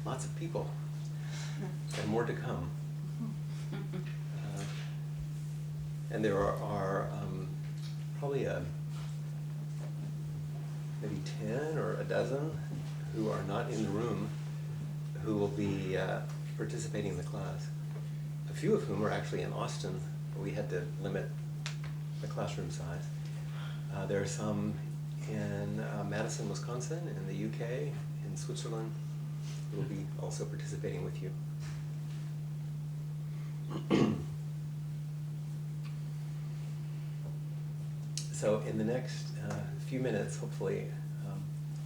lots of people, and more to come. And there are probably maybe 10 or a dozen who are not in the room who will be participating in the class. A few of whom are actually in Austin. We had to limit the classroom size. There are some in Madison, Wisconsin, in the UK, in Switzerland, who will be also participating with you. So in the next few minutes, hopefully,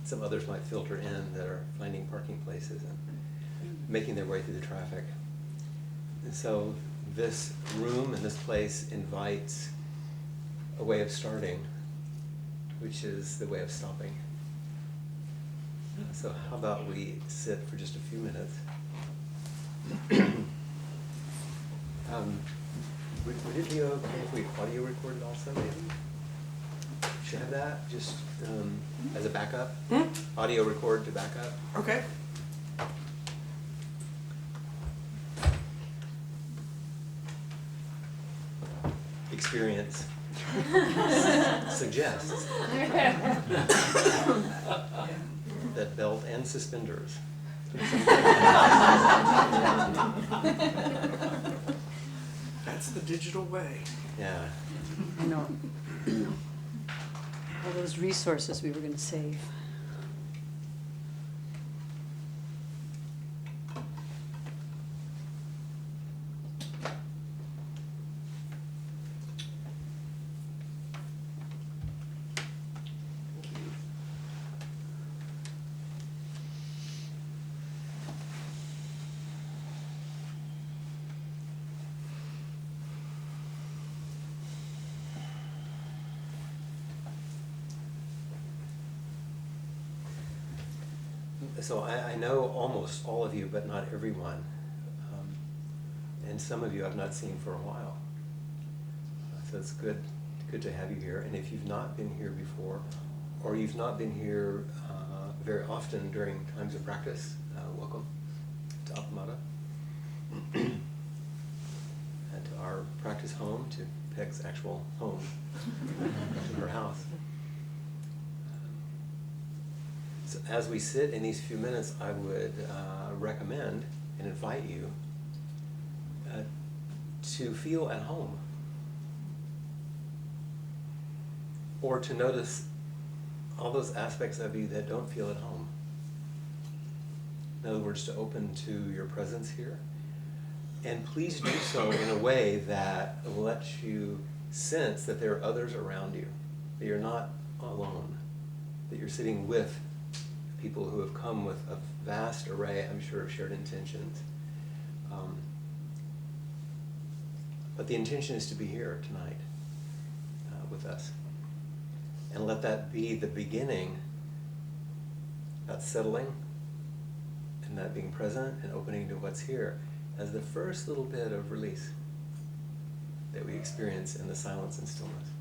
some others might filter in that are finding parking places and making their way through the traffic. And so this room and this place invites a way of starting, which is the way of stopping. So how about we sit for just a few minutes. Would it be okay if we audio recorded also, maybe? Should have that just as a backup? Audio record to back up? Okay. Experience suggests that belt and suspenders. That's the digital way. Yeah. I know. All those resources we were going to save. So I know almost all of you, but not everyone. And some of you I've not seen for a while. So it's good to have you here. And if you've not been here before, or you've not been here very often during times of practice, welcome to Appamada. And to our practice home, to Peg's actual home, to her house. So as we sit in these few minutes, I would recommend and invite you to feel at home, or to notice all those aspects of you that don't feel at home. In other words, to open to your presence here. And please do so in a way that lets you sense that there are others around you, that you're not alone, that you're sitting with people who have come with a vast array, I'm sure, of shared intentions. But the intention is to be here tonight with us. And let that be the beginning, that settling, and that being present and opening to what's here, as the first little bit of release that we experience in the silence and stillness.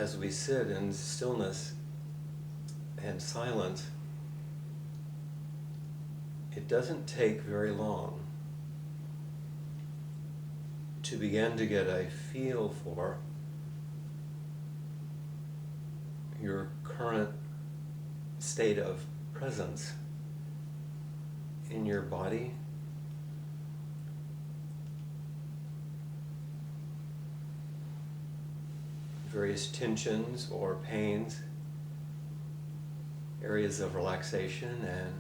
as we sit in stillness and silence, it doesn't take very long to begin to get a feel for your current state of presence in your body, various tensions or pains, areas of relaxation and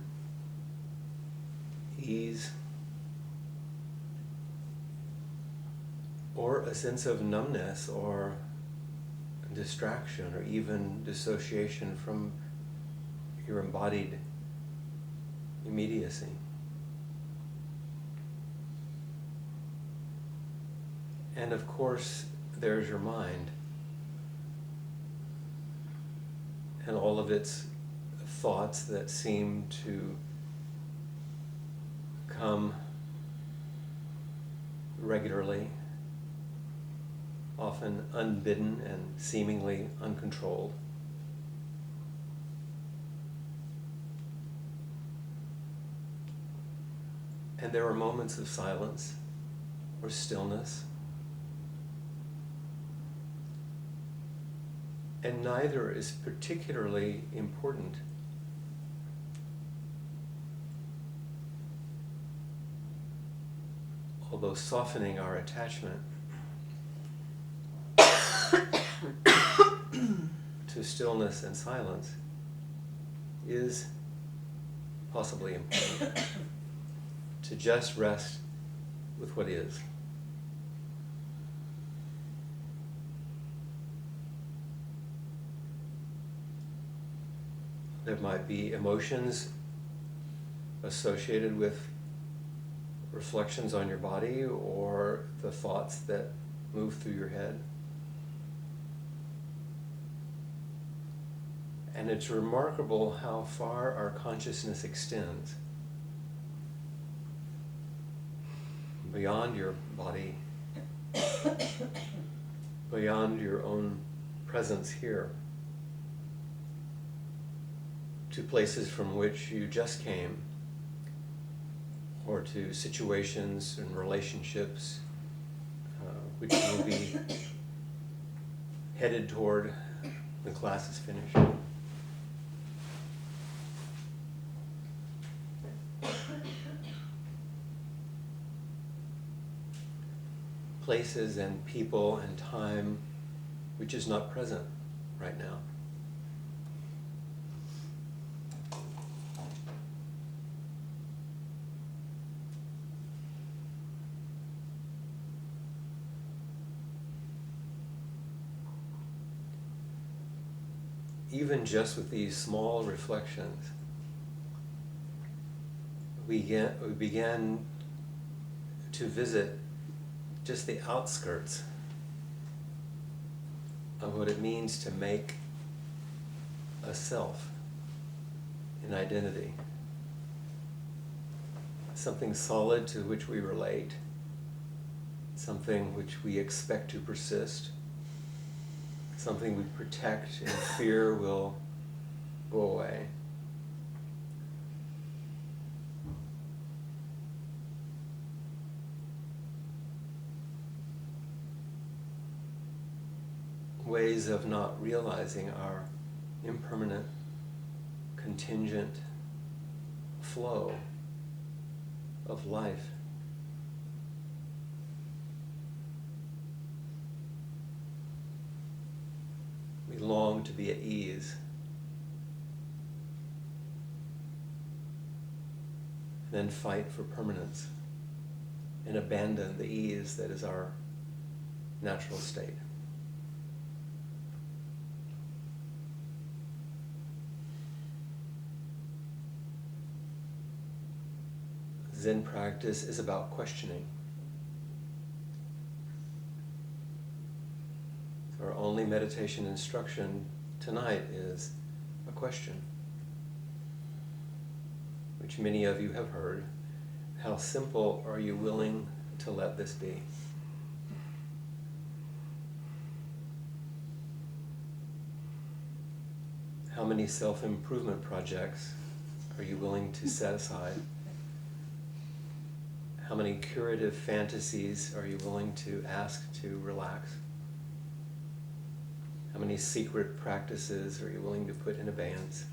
ease, or a sense of numbness or distraction or even dissociation from your embodied immediacy. And of course, there's your mind and all of its thoughts that seem to come regularly, often unbidden and seemingly uncontrolled. And there are moments of silence or stillness. And neither is particularly important. Although softening our attachment to stillness and silence is possibly important. To just rest with what is. There might be emotions associated with reflections on your body or the thoughts that move through your head. And it's remarkable how far our consciousness extends beyond your body, beyond your own presence here, to places from which you just came, or to situations and relationships which you will be headed toward when class is finished. Places and people and time which is not present right now. Even just with these small reflections, we began to visit just the outskirts of what it means to make a self, an identity, something solid to which we relate, something which we expect to persist, something we protect and fear will go away. Ways of not realizing our impermanent, contingent flow of life. We long to be at ease. Then fight for permanence and abandon the ease that is our natural state. Zen practice is about questioning. Our only meditation instruction tonight is a question, which many of you have heard. How simple are you willing to let this be? many self-improvement projects are you willing to set aside? How many curative fantasies are you willing to ask to relax? How many secret practices are you willing to put in abeyance?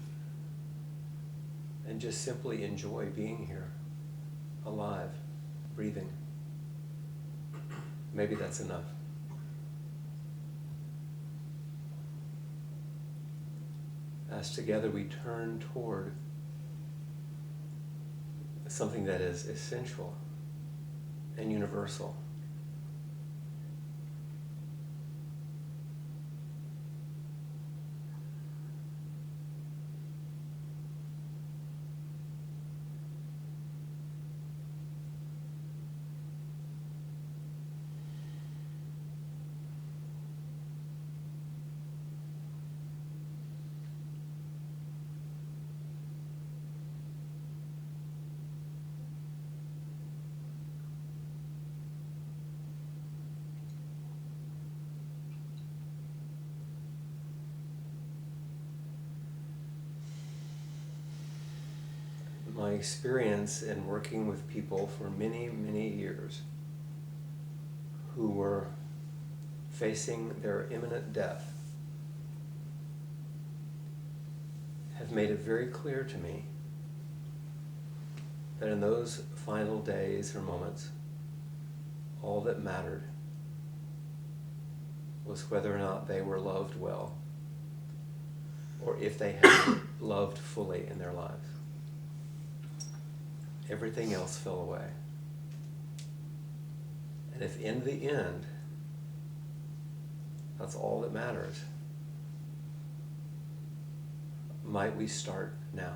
And just simply enjoy being here, alive, breathing. Maybe that's enough. As together we turn toward something that is essential and universal. My experience in working with people for many, many years who were facing their imminent death have made it very clear to me that in those final days or moments, all that mattered was whether or not they were loved well, or if they had loved fully in their lives. Everything else fell away. And if in the end, that's all that matters, might we start now?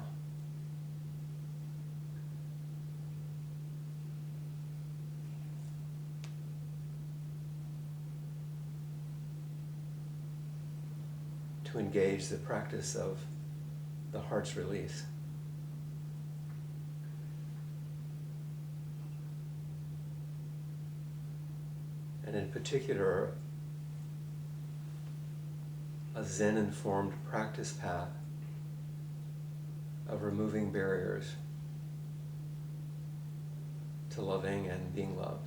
To engage the practice of the heart's release. And in particular, a Zen-informed practice path of removing barriers to loving and being loved.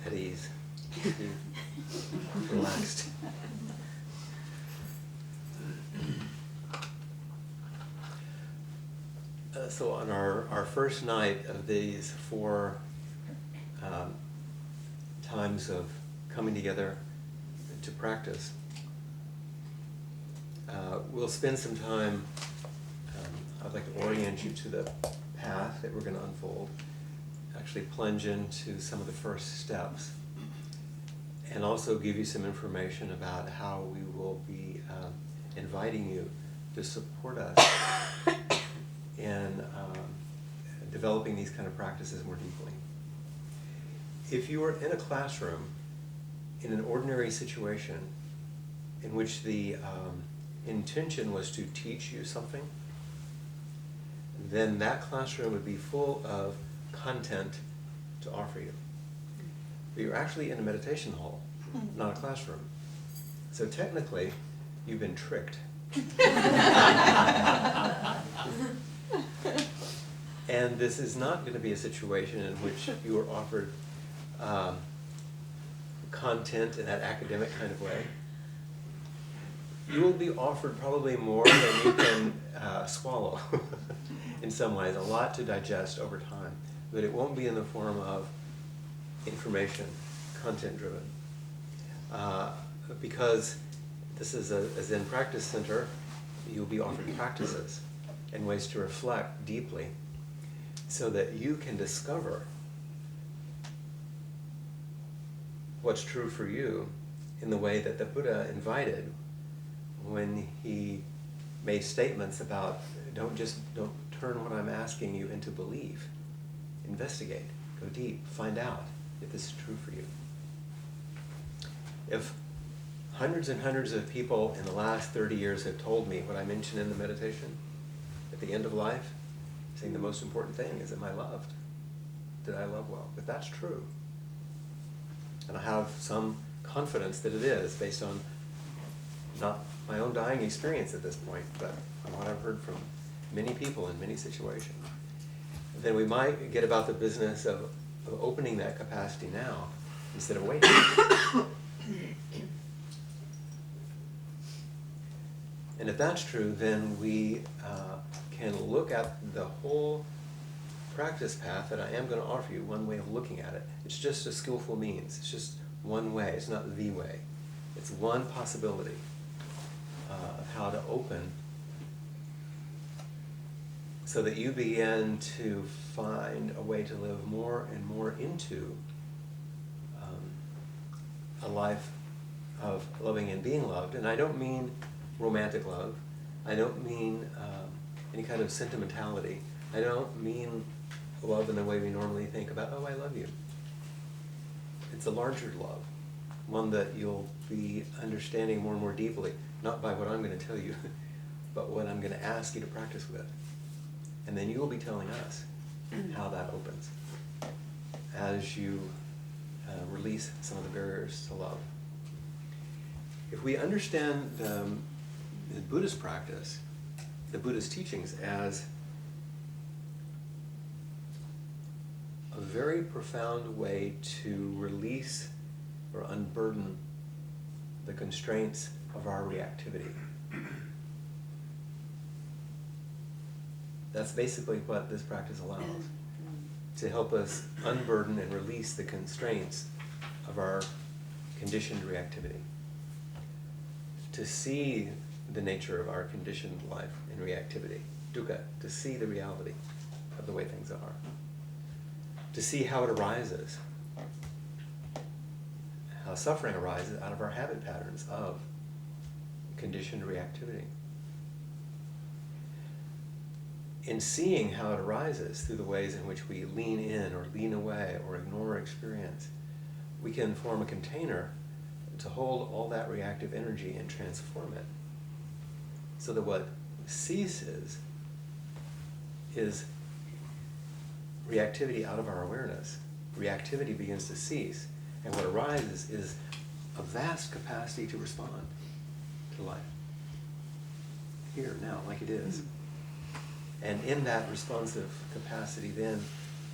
At ease, relaxed. So on our first night of these 4 times of coming together to practice, we'll spend some time, I'd like to orient you to the path that we're going to unfold, actually plunge into some of the first steps, and also give you some information about how we will be inviting you to support us in developing these kind of practices more deeply. If you were in a classroom in an ordinary situation in which the intention was to teach you something, then that classroom would be full of content to offer you. But you're actually in a meditation hall, not a classroom. So technically, you've been tricked. And this is not going to be a situation in which you are offered content in that academic kind of way. You will be offered probably more than you can swallow in some ways, a lot to digest over time. But it won't be in the form of information, content-driven. Because this is a Zen practice center, you'll be offered practices and ways to reflect deeply so that you can discover what's true for you in the way that the Buddha invited when he made statements about don't turn what I'm asking you into belief. Investigate, go deep, find out if this is true for you. If hundreds and hundreds of people in the last 30 years have told me what I mentioned in the meditation at the end of life, saying the most important thing is, am I loved? Did I love well? If that's true, and I have some confidence that it is based on not my own dying experience at this point, but on what I've heard from many people in many situations, then we might get about the business of opening that capacity now instead of waiting. And if that's true, then we can look at the whole practice path that I am going to offer you, one way of looking at it. It's just a skillful means. It's just one way. It's not the way. It's one possibility of how to open so that you begin to find a way to live more and more into a life of loving and being loved. And I don't mean romantic love. I don't mean any kind of sentimentality. I don't mean love in the way we normally think about, oh, I love you. It's a larger love, one that you'll be understanding more and more deeply, not by what I'm going to tell you, but what I'm going to ask you to practice with. And then you will be telling us how that opens as you release some of the barriers to love. If we understand the Buddhist practice, the Buddhist teachings, as a very profound way to release or unburden the constraints of our reactivity. That's basically what this practice allows, to help us unburden and release the constraints of our conditioned reactivity. To see the nature of our conditioned life in reactivity, dukkha, to see the reality of the way things are. To see how it arises, how suffering arises out of our habit patterns of conditioned reactivity. In seeing how it arises through the ways in which we lean in or lean away or ignore experience, we can form a container to hold all that reactive energy and transform it so that what ceases is reactivity out of our awareness. Reactivity begins to cease, and what arises is a vast capacity to respond to life. Here, now, like it is. And in that responsive capacity then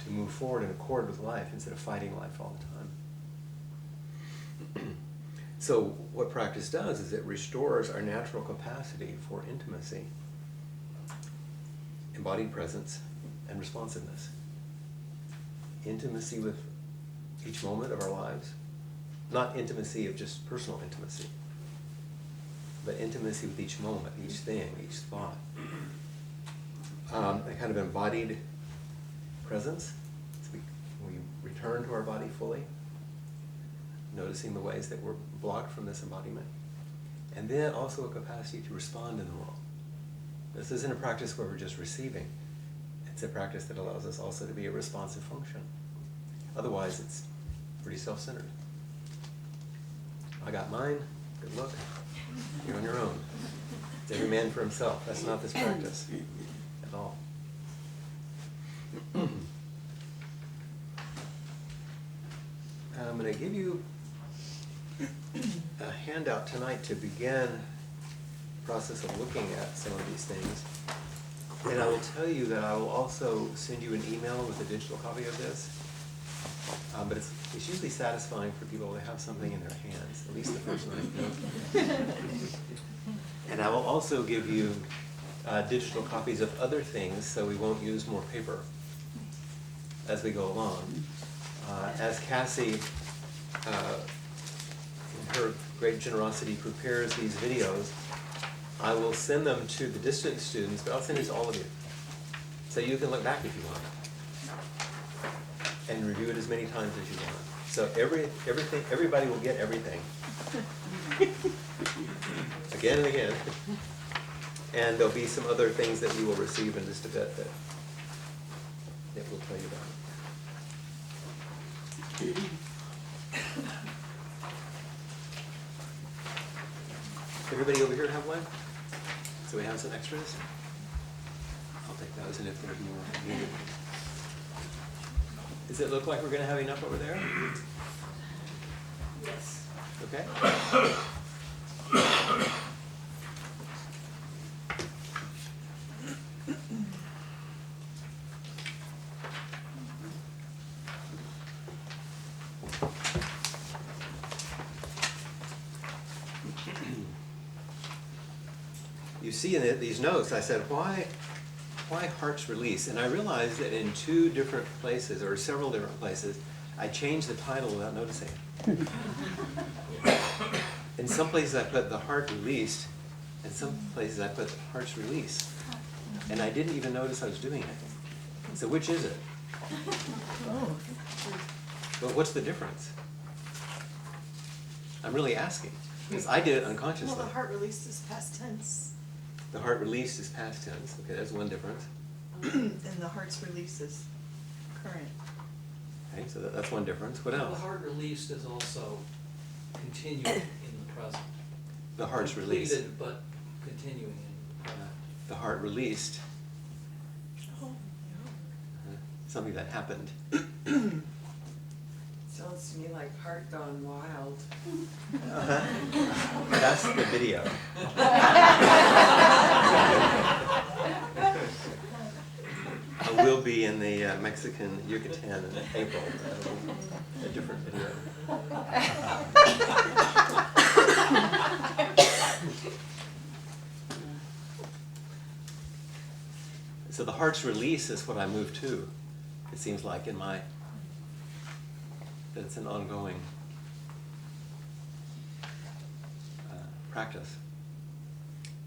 to move forward in accord with life instead of fighting life all the time. So what practice does is it restores our natural capacity for intimacy, embodied presence, and responsiveness. Intimacy with each moment of our lives. Not intimacy of just personal intimacy, but intimacy with each moment, each thing, each thought. A kind of embodied presence. So we return to our body fully, noticing the ways that we're blocked from this embodiment. And then also a capacity to respond in the world. This isn't a practice where we're just receiving. It's a practice that allows us also to be a responsive function. Otherwise, it's pretty self-centered. I got mine, good luck. You're on your own. It's every man for himself. That's not this practice at all. I'm going to give you a handout tonight to begin the process of looking at some of these things. And I will tell you that I will also send you an email with a digital copy of this. But it's usually satisfying for people to have something in their hands, at least the first night. And I will also give you digital copies of other things so we won't use more paper as we go along. as Cassie, in her great generosity, prepares these videos, I will send them to the distant students, but I'll send it to all of you. So you can look back if you want. And review it as many times as you want. So everybody will get everything. Again and again. And there'll be some other things that you will receive in just a bit that we'll tell you about. Everybody over here have one? So we have some extras? I'll take those, and if there's more needed. Does it look like we're going to have enough over there? Yes. Okay. You see in these notes, I said, why heart's release? And I realized that in two different places, or several different places, I changed the title without noticing. In some places I put the heart released, in some places I put the heart's release. And I didn't even notice I was doing it. So which is it? But what's the difference? I'm really asking. Because I did it unconsciously. Well, the heart released is past tense, The heart released is past tense. Okay, that's one difference. and the heart's release is current. Okay, so that's one difference. What The else? heart released is also continuing in the present. The heart's released. Completed, but continuing in the present. The heart released. Oh, Something that happened. Sounds to me like heart gone wild. That's the video. I will be in the Mexican Yucatan in April. A different video. So the heart's release is what I move to. It seems like in my, that it's an ongoing practice.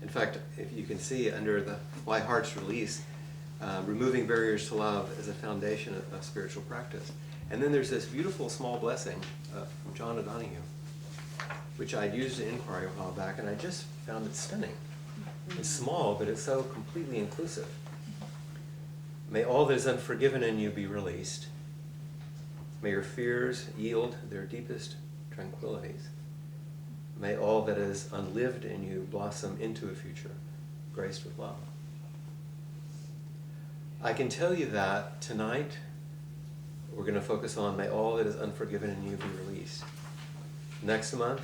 In fact, if you can see under the why heart's release, removing barriers to love is a foundation of spiritual practice. And then there's this beautiful small blessing from John O'Donohue, which I'd used in inquiry a while back, and I just found it stunning. It's small, but it's so completely inclusive. May all that is unforgiven in you be released. May your fears yield their deepest tranquilities. May all that is unlived in you blossom into a future graced with love. I can tell you that tonight we're going to focus on may all that is unforgiven in you be released. Next month,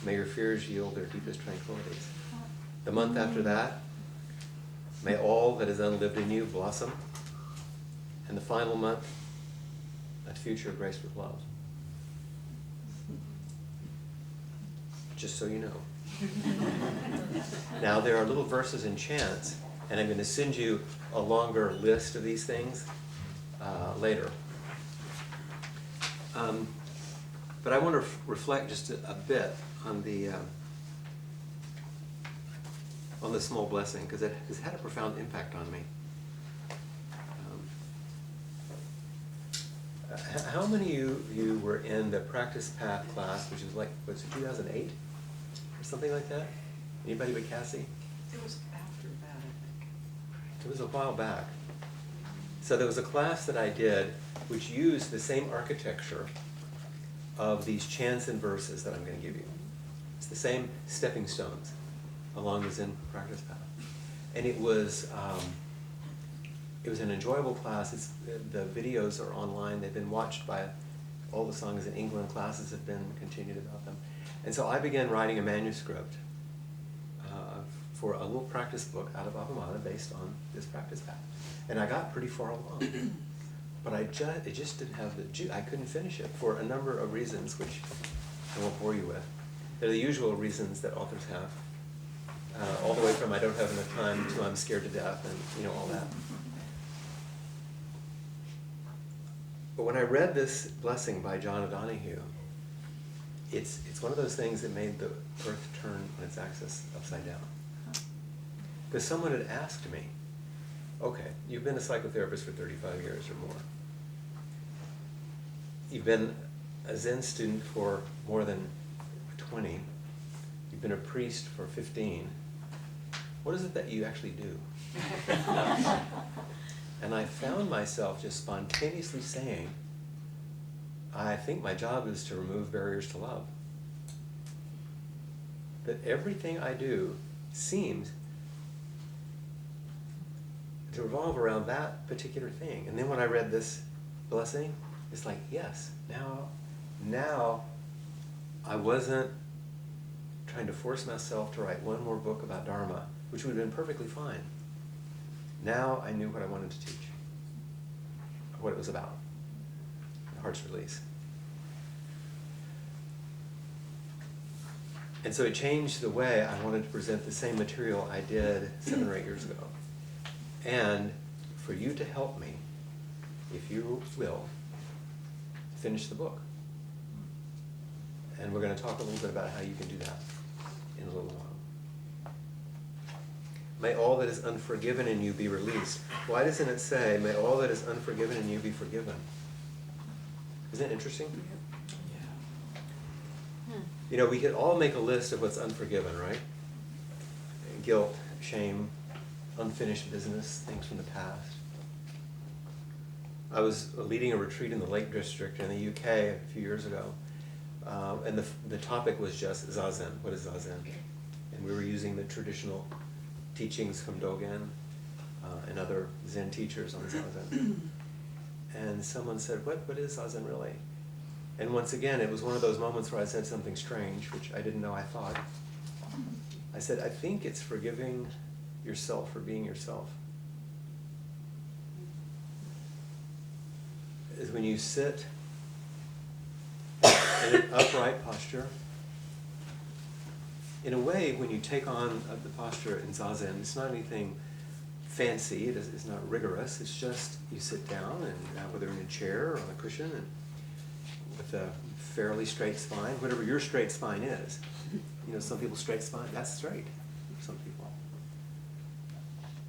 may your fears yield their deepest tranquilities. The month after that, may all that is unlived in you blossom. And the final month, a future graced with love. Just so you know. Now there are little verses in chants, and I'm going to send you a longer list of these things later. But I want to reflect just a bit on the small blessing, because it has had a profound impact on me. How many of you were in the Practice Path class, which was like, was it 2008? Or something like that? Anybody but Cassie? It was after that, I think. It was a while back. So there was a class that I did which used the same architecture of these chants and verses that I'm going to give you. It's the same stepping stones along the Zen Practice Path. And it was an enjoyable class. The videos are online. They've been watched by all the songs in England. Classes have been continued about them. And so I began writing a manuscript for a little practice book out of Abhamana based on this practice path. And I got pretty far along. But it just didn't have the juice. I couldn't finish it for a number of reasons, which I won't bore you with. They're the usual reasons that authors have. All the way from I don't have enough time to I'm scared to death and all that. But when I read this blessing by John O'Donohue, it's one of those things that made the earth turn on its axis upside down. Because someone had asked me, okay, you've been a psychotherapist for 35 years or more. You've been a Zen student for more than 20. You've been a priest for 15. What is it that you actually do? And I found myself just spontaneously saying, I think my job is to remove barriers to love. That everything I do seems to revolve around that particular thing. And then when I read this blessing, it's like, yes, now I wasn't trying to force myself to write one more book about Dharma, which would have been perfectly fine. Now I knew what I wanted to teach, what it was about, the heart's release. And so it changed the way I wanted to present the same material I did 7 or 8 years ago. And for you to help me, if you will, finish the book. And we're going to talk a little bit about how you can do that in a little while. May all that is unforgiven in you be released. Why doesn't it say, may all that is unforgiven in you be forgiven? Isn't it interesting? You know, we could all make a list of what's unforgiven, right? Guilt, shame, unfinished business, things from the past. I was leading a retreat in the Lake District in the UK a few years ago, and the topic was just Zazen. What is Zazen? And we were using the traditional teachings from Dogen and other Zen teachers on Zazen. And someone said, what is Zazen really? And once again, it was one of those moments where I said something strange, which I didn't know I thought. I said, I think it's forgiving yourself for being yourself. Is when you sit in an upright posture. In a way, when you take on the posture in Zazen, it's not anything fancy, it's not rigorous, it's just you sit down, and whether in a chair or on a cushion, and with a fairly straight spine, whatever your straight spine is. You know, some people's straight spine, that's straight for some people.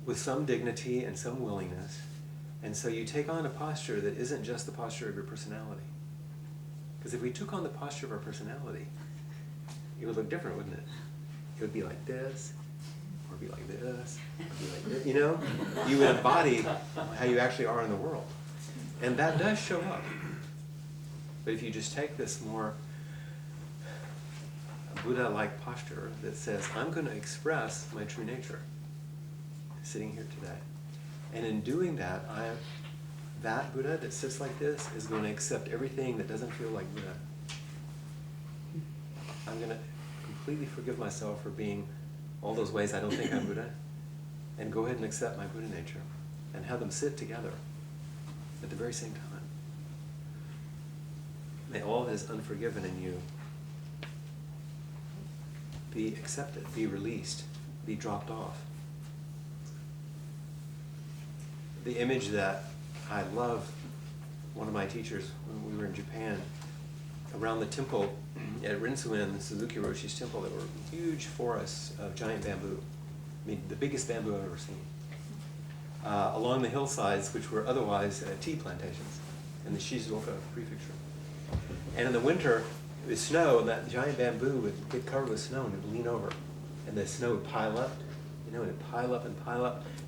With some dignity and some willingness. And so you take on a posture that isn't just the posture of your personality. Because if we took on the posture of our personality, it would look different, wouldn't it? It would be like this, or be like this, or be like this, you know? You would embody how you actually are in the world. And that does show up. But if you just take this more Buddha-like posture that says, I'm going to express my true nature, sitting here today. And in doing that, that Buddha that sits like this is going to accept everything that doesn't feel like Buddha. I'm going to completely forgive myself for being all those ways I don't think I'm Buddha, and go ahead and accept my Buddha nature, and have them sit together at the very same time. May all that is unforgiven in you be accepted, be released, be dropped off. The image that I love, one of my teachers when we were in Japan, around the temple at Rinzuen, Suzuki Roshi's temple, there were huge forests of giant bamboo. I mean, the biggest bamboo I've ever seen. Along the hillsides, which were otherwise tea plantations in the Shizuoka prefecture. And in the winter, it would snow, and that giant bamboo would get covered with snow, and it would lean over. And the snow would pile up, you know, and it'd pile up,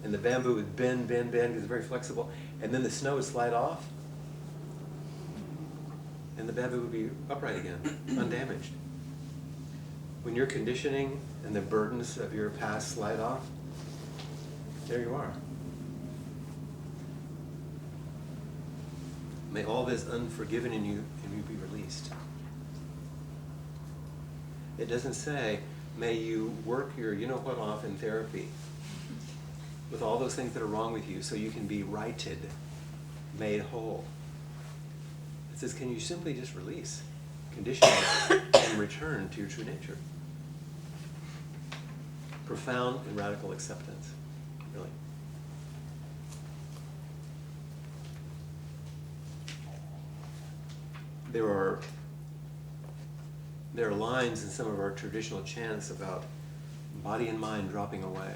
and the bamboo would bend, because it's very flexible. And then the snow would slide off, and the bamboo would be upright again, undamaged. When your conditioning and the burdens of your past slide off, there you are. May all that is unforgiven in you be released. It doesn't say, may you work your you-know-what off in therapy with all those things that are wrong with you so you can be righted, made whole. It says, can you simply just release conditioning and return to your true nature? Profound and radical acceptance, really. there are lines in some of our traditional chants about body and mind dropping away,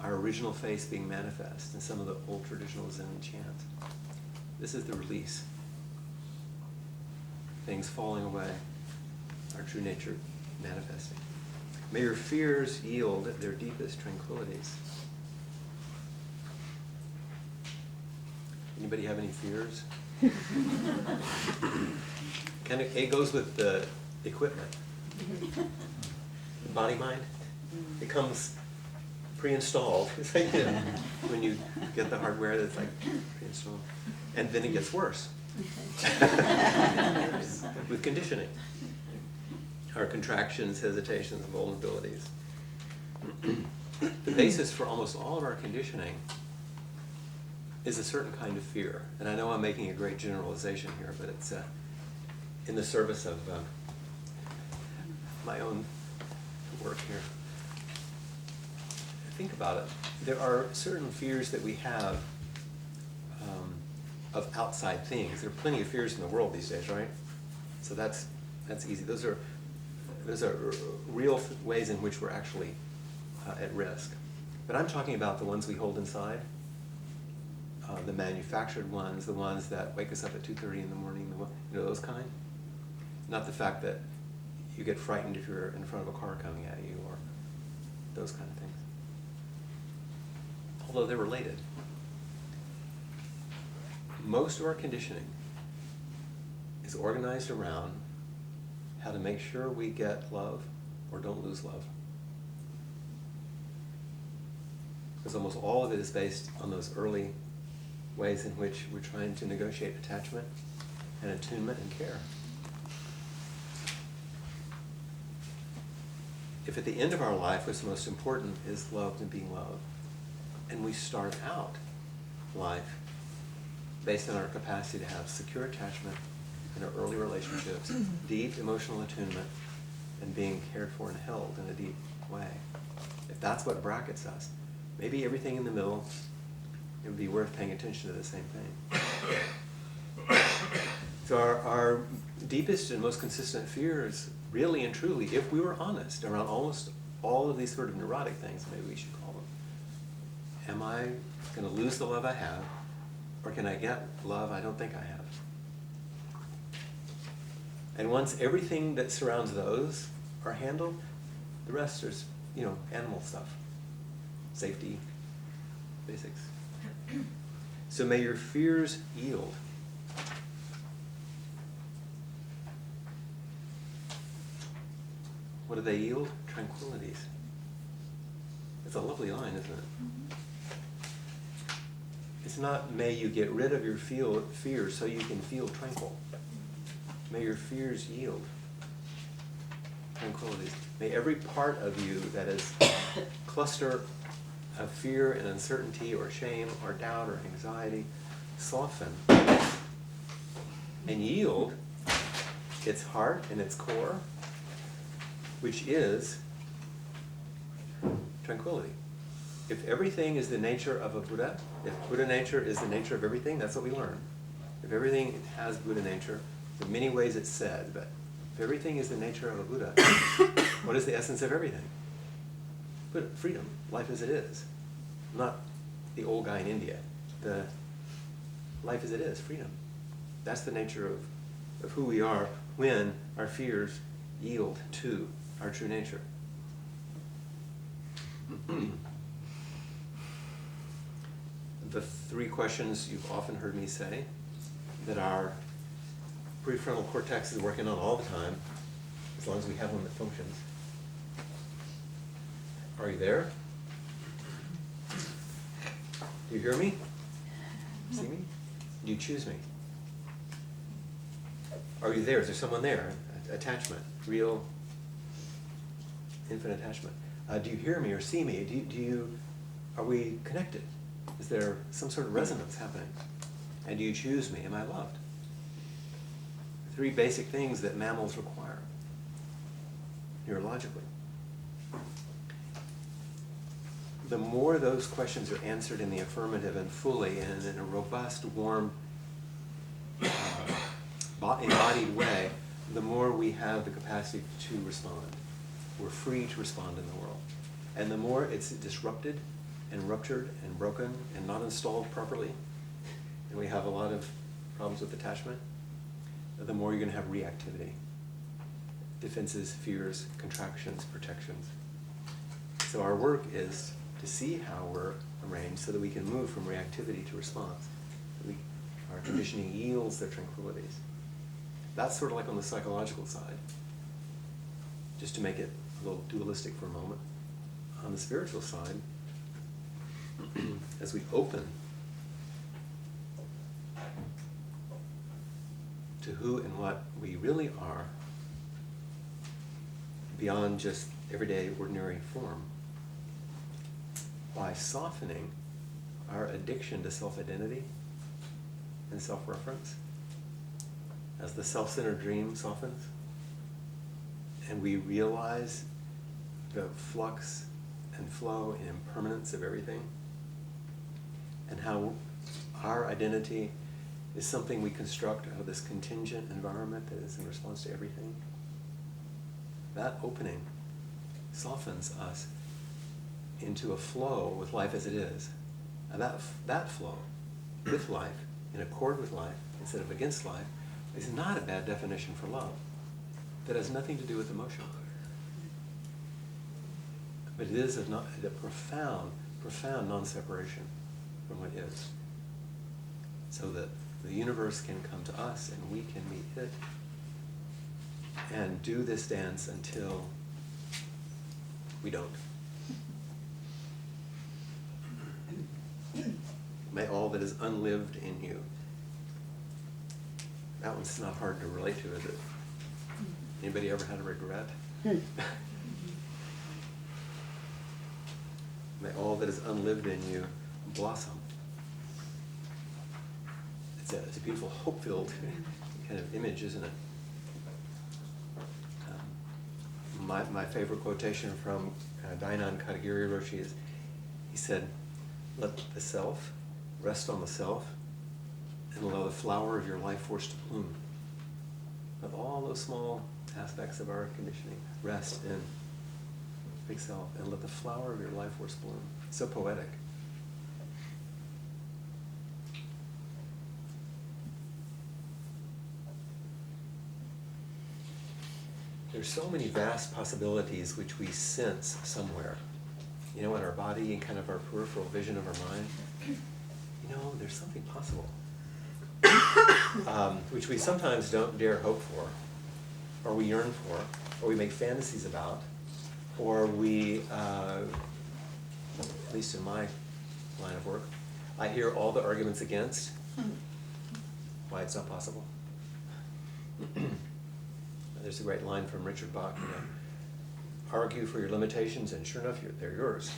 our original face being manifest in some of the old traditional Zen chants. This is the release. Things falling away, our true nature manifesting. May your fears yield their deepest tranquilities. Anybody have any fears? It goes with the equipment. Body mind. It comes pre-installed. It's like, you know, when you get the hardware, it's like pre-installed, and then it gets worse with conditioning. Our contractions, hesitations, vulnerabilities. The basis for almost all of our conditioning is a certain kind of fear. And I know I'm making a great generalization here, but it's in the service of my own work here. Think about it. There are certain fears that we have of outside things. There are plenty of fears in the world these days, right? So that's easy. Those are real ways in which we're actually at risk. But I'm talking about the ones we hold inside, the manufactured ones, the ones that wake us up at 2:30 in the morning, you know, those kind. Not the fact that you get frightened if you're in front of a car coming at you, or those kind of things. Although they're related. Most of our conditioning is organized around how to make sure we get love or don't lose love. Because almost all of it is based on those early ways in which we're trying to negotiate attachment and attunement and care. If at the end of our life what's most important is loved and being loved, and we start out life based on our capacity to have secure attachment in our early relationships, deep emotional attunement, and being cared for and held in a deep way. If that's what brackets us, maybe everything in the middle, it would be worth paying attention to the same thing. So our deepest and most consistent fears, really and truly, if we were honest around almost all of these sort of neurotic things, maybe we should call them, am I going to lose the love I have, or can I get love I don't think I have? And once everything that surrounds those are handled, the rest is, animal stuff. Safety, basics. So may your fears yield. What do they yield? Tranquilities. It's a lovely line, isn't it? It's not, may you get rid of your fears so you can feel tranquil. May your fears yield tranquilities. May every part of you that is cluster of fear and uncertainty or shame or doubt or anxiety soften and yield its heart and its core, which is tranquility. If everything is the nature of a Buddha, if Buddha nature is the nature of everything, that's what we learn. If everything has Buddha nature, in many ways it's said, but if everything is the nature of a Buddha, what is the essence of everything? But freedom, life as it is. Not the old guy in India. The life as it is, freedom. That's the nature of who we are when our fears yield to our true nature. The three questions you've often heard me say that our prefrontal cortex is working on all the time, as long as we have one that functions. Are you there? Do you hear me? See me? Do you choose me? Are you there? Is there someone there? Attachment, real, infinite attachment. Do you hear me or see me? Are we connected? Is there some sort of resonance happening? And do you choose me? Am I loved? Three basic things that mammals require, neurologically. The more those questions are answered in the affirmative and fully and in a robust, warm, embodied way, the more we have the capacity to respond. We're free to respond in the world. And the more it's disrupted and ruptured and broken and not installed properly, and we have a lot of problems with attachment, the more you're going to have reactivity. Defenses, fears, contractions, protections. So our work is to see how we're arranged so that we can move from reactivity to response. Our conditioning yields their tranquilities. That's sort of like on the psychological side, just to make it a little dualistic for a moment. On the spiritual side, as we open to who and what we really are, beyond just everyday ordinary form, by softening our addiction to self-identity and self-reference, as the self-centered dream softens, and we realize the flux and flow and impermanence of everything, and how our identity is something we construct out of this contingent environment that is in response to everything. That opening softens us into a flow with life as it is. And that flow with life, in accord with life, instead of against life, is not a bad definition for love. That has nothing to do with emotion. But it is a profound, profound non-separation from what is. So that the universe can come to us and we can meet it and do this dance until we don't. May all that is unlived in you. That one's not hard to relate to, is it? Anybody ever had a regret? May all that is unlived in you blossom. It's a beautiful, hope-filled kind of image, isn't it? My favorite quotation from Dainan Katagiri Roshi is, he said, "Let the self rest on the self and allow the flower of your life force to bloom." Let all those small aspects of our conditioning rest in big self and let the flower of your life force bloom. It's so poetic. There's so many vast possibilities which we sense somewhere. You know, in our body and kind of our peripheral vision of our mind. You know, there's something possible. Which we sometimes don't dare hope for, or we yearn for, or we make fantasies about, or we, at least in my line of work, I hear all the arguments against why it's not possible. There's a great line from Richard Bach, you know, argue for your limitations, and sure enough, they're yours.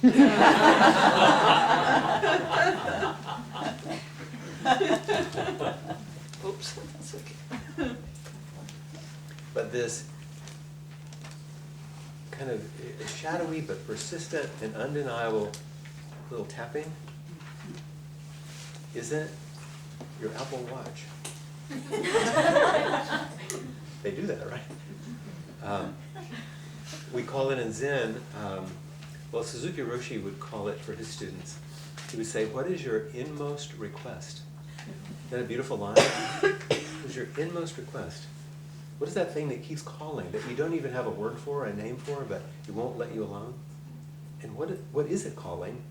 Oops, that's okay. But this kind of shadowy but persistent and undeniable little tapping isn't your Apple Watch. They do that, right? We call it in Zen, well, Suzuki Roshi would call it for his students. He would say, "What is your inmost request?" Isn't that a beautiful line? What is your inmost request? What is that thing that keeps calling, that you don't even have a word for, a name for, but it won't let you alone? And what is it calling?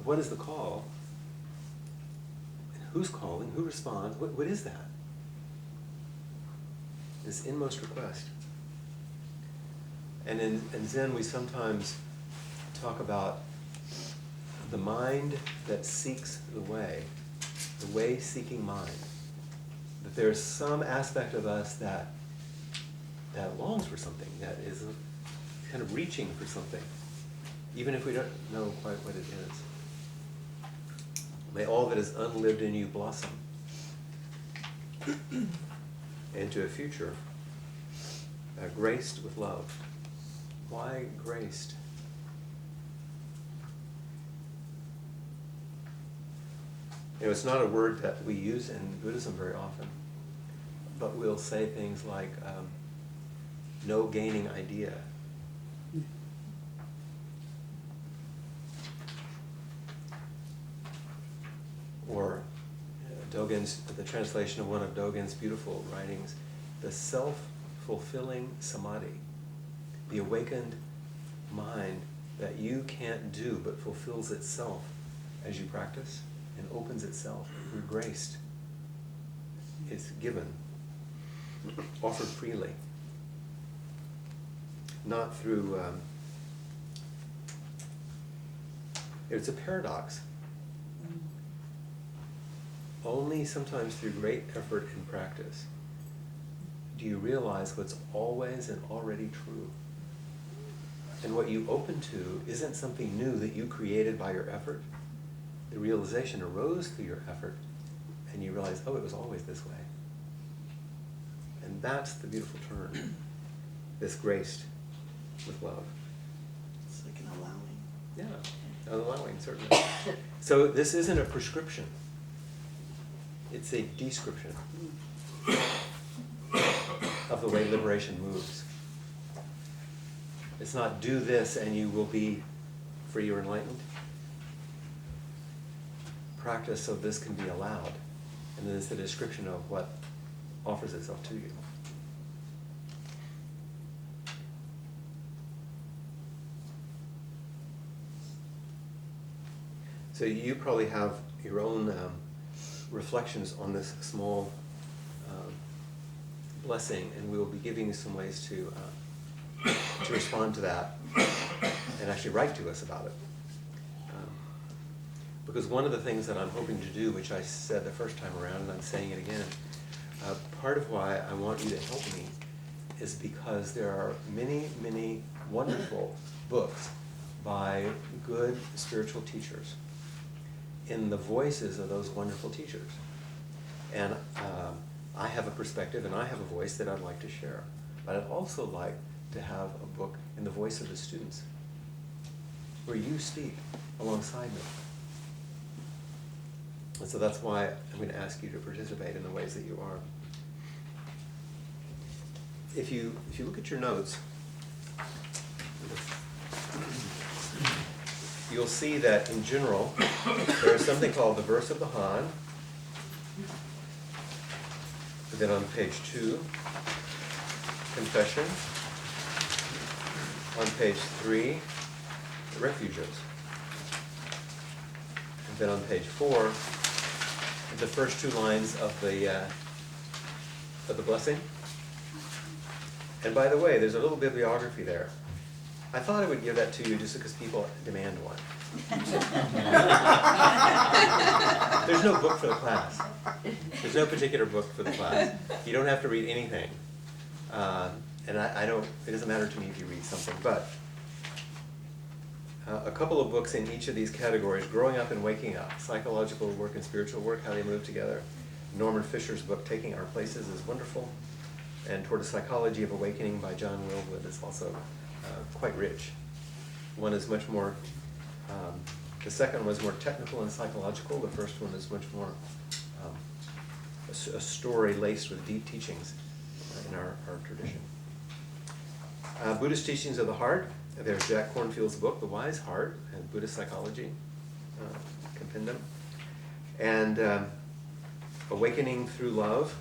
What is the call? And who's calling? Who responds? What is that? This inmost request. And in Zen, we sometimes talk about the mind that seeks the way-seeking mind. That there's some aspect of us that longs for something, that is kind of reaching for something, even if we don't know quite what it is. May all that is unlived in you blossom into a future graced with love. Why graced? You know, it's not a word that we use in Buddhism very often. but we'll say things like, no gaining idea. Or the translation of one of Dogen's beautiful writings, the self-fulfilling samadhi, the awakened mind that you can't do but fulfills itself as you practice and opens itself. You're graced. It's given, offered freely. Not through, it's a paradox. Only sometimes through great effort and practice do you realize what's always and already true. And what you open to isn't something new that you created by your effort. The realization arose through your effort, and you realize, oh, it was always this way. And that's the beautiful turn, this graced with love. It's like an allowing. Yeah, allowing, certainly. So this isn't a prescription. It's a description of the way liberation moves. It's not do this and you will be free or enlightened. Practice so this can be allowed. And then it's a description of what offers itself to you. So you probably have your own reflections on this small blessing, and we will be giving you some ways to respond to that and actually write to us about it. Because one of the things that I'm hoping to do, which I said the first time around, and I'm saying it again, part of why I want you to help me is because there are many, many wonderful books by good spiritual teachers in the voices of those wonderful teachers. And I have a perspective and I have a voice that I'd like to share. But I'd also like to have a book in the voice of the students, where you speak alongside me. And so that's why I'm going to ask you to participate in the ways that you are. If you look at your notes, you'll see that in general, there's something called the verse of the Han. Then on page 2, confession. On page 3, refuges. And then on page 4, the first 2 lines of the blessing. And by the way, there's a little bibliography there. I thought I would give that to you just because people demand one. There's no book for the class. There's no particular book for the class. You don't have to read anything. And I don't, it doesn't matter to me if you read something, but a couple of books in each of these categories: Growing Up and Waking Up, Psychological Work and Spiritual Work, How They Move Together. Norman Fisher's book, Taking Our Places, is wonderful. And Toward a Psychology of Awakening by John Wildwood is also quite rich. One is much more, the second one is more technical and psychological. The first one is much more a story laced with deep teachings in our tradition. Buddhist Teachings of the Heart. There's Jack Kornfield's book, The Wise Heart, and Buddhist Psychology, Compendium. And Awakening Through Love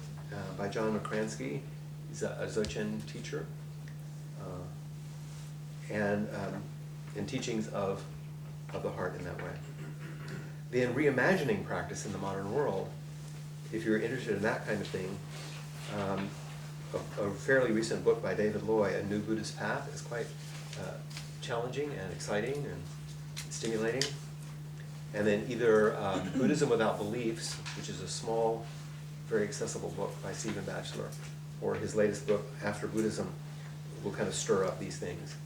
by John McCransky. He's a Dzogchen teacher. And teachings of the heart in that way. Then reimagining practice in the modern world. If you're interested in that kind of thing, a fairly recent book by David Loy, A New Buddhist Path, is quite challenging and exciting and stimulating. And then either Buddhism Without Beliefs, which is a small, very accessible book by Stephen Batchelor, or his latest book, After Buddhism, will kind of stir up these things.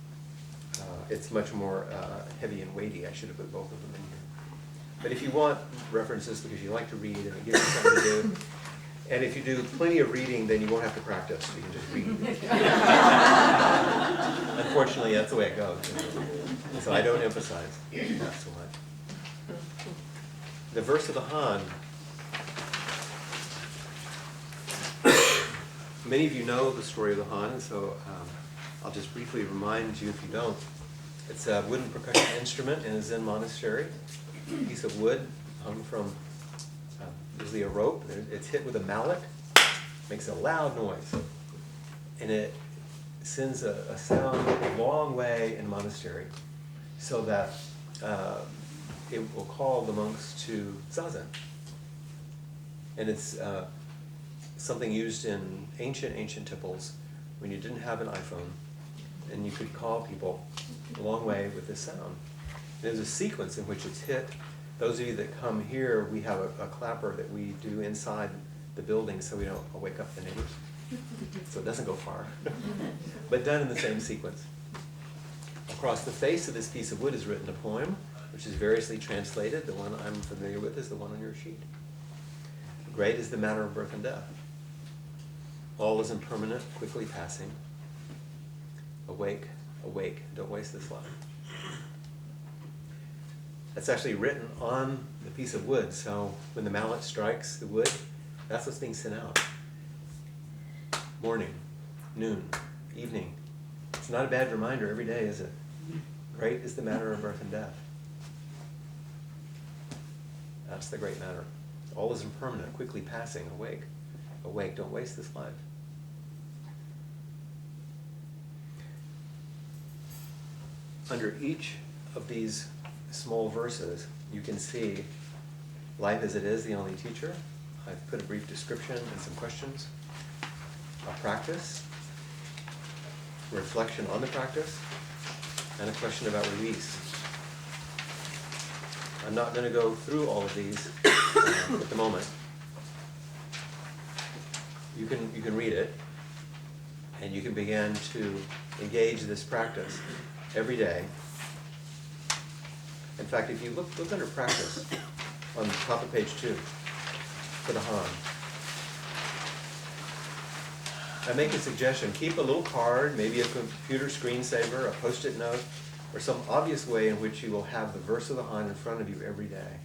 It's much more heavy and weighty. I should have put both of them in here. But if you want references because you like to read and it gives you something to do, and if you do plenty of reading, then you won't have to practice. You can just read. Unfortunately, that's the way it goes. So I don't emphasize that so much. The verse of the Han. Many of you know the story of the Han, and so I'll just briefly remind you if you don't. It's a wooden percussion instrument in a Zen monastery. A piece of wood hung from usually a rope. It's hit with a mallet, makes a loud noise, and it sends a sound a long way in the monastery so that it will call the monks to zazen. And it's something used in ancient temples when you didn't have an iPhone, and you could call people a long way with this sound. There's a sequence in which it's hit. Those of you that come here, we have a clapper that we do inside the building so we don't wake up the neighbors. So it doesn't go far, but done in the same sequence. Across the face of this piece of wood is written a poem, which is variously translated. The one I'm familiar with is the one on your sheet. Great is the matter of birth and death. All is impermanent, quickly passing. Awake, awake, don't waste this life. That's actually written on the piece of wood, so when the mallet strikes the wood, that's what's being sent out. Morning, noon, evening. It's not a bad reminder every day, is it? Great is the matter of birth and death. That's the great matter. All is impermanent, quickly passing. Awake, awake, don't waste this life. Under each of these small verses, you can see life as it is, the only teacher. I've put a brief description and some questions. A practice, reflection on the practice, and a question about release. I'm not going to go through all of these at the moment. You can read it, and you can begin to engage this practice every day. In fact, if you look under practice on the top of page 2 for the Han, I make a suggestion. Keep a little card, maybe a computer screensaver, a post-it note, or some obvious way in which you will have the verse of the Han in front of you every day.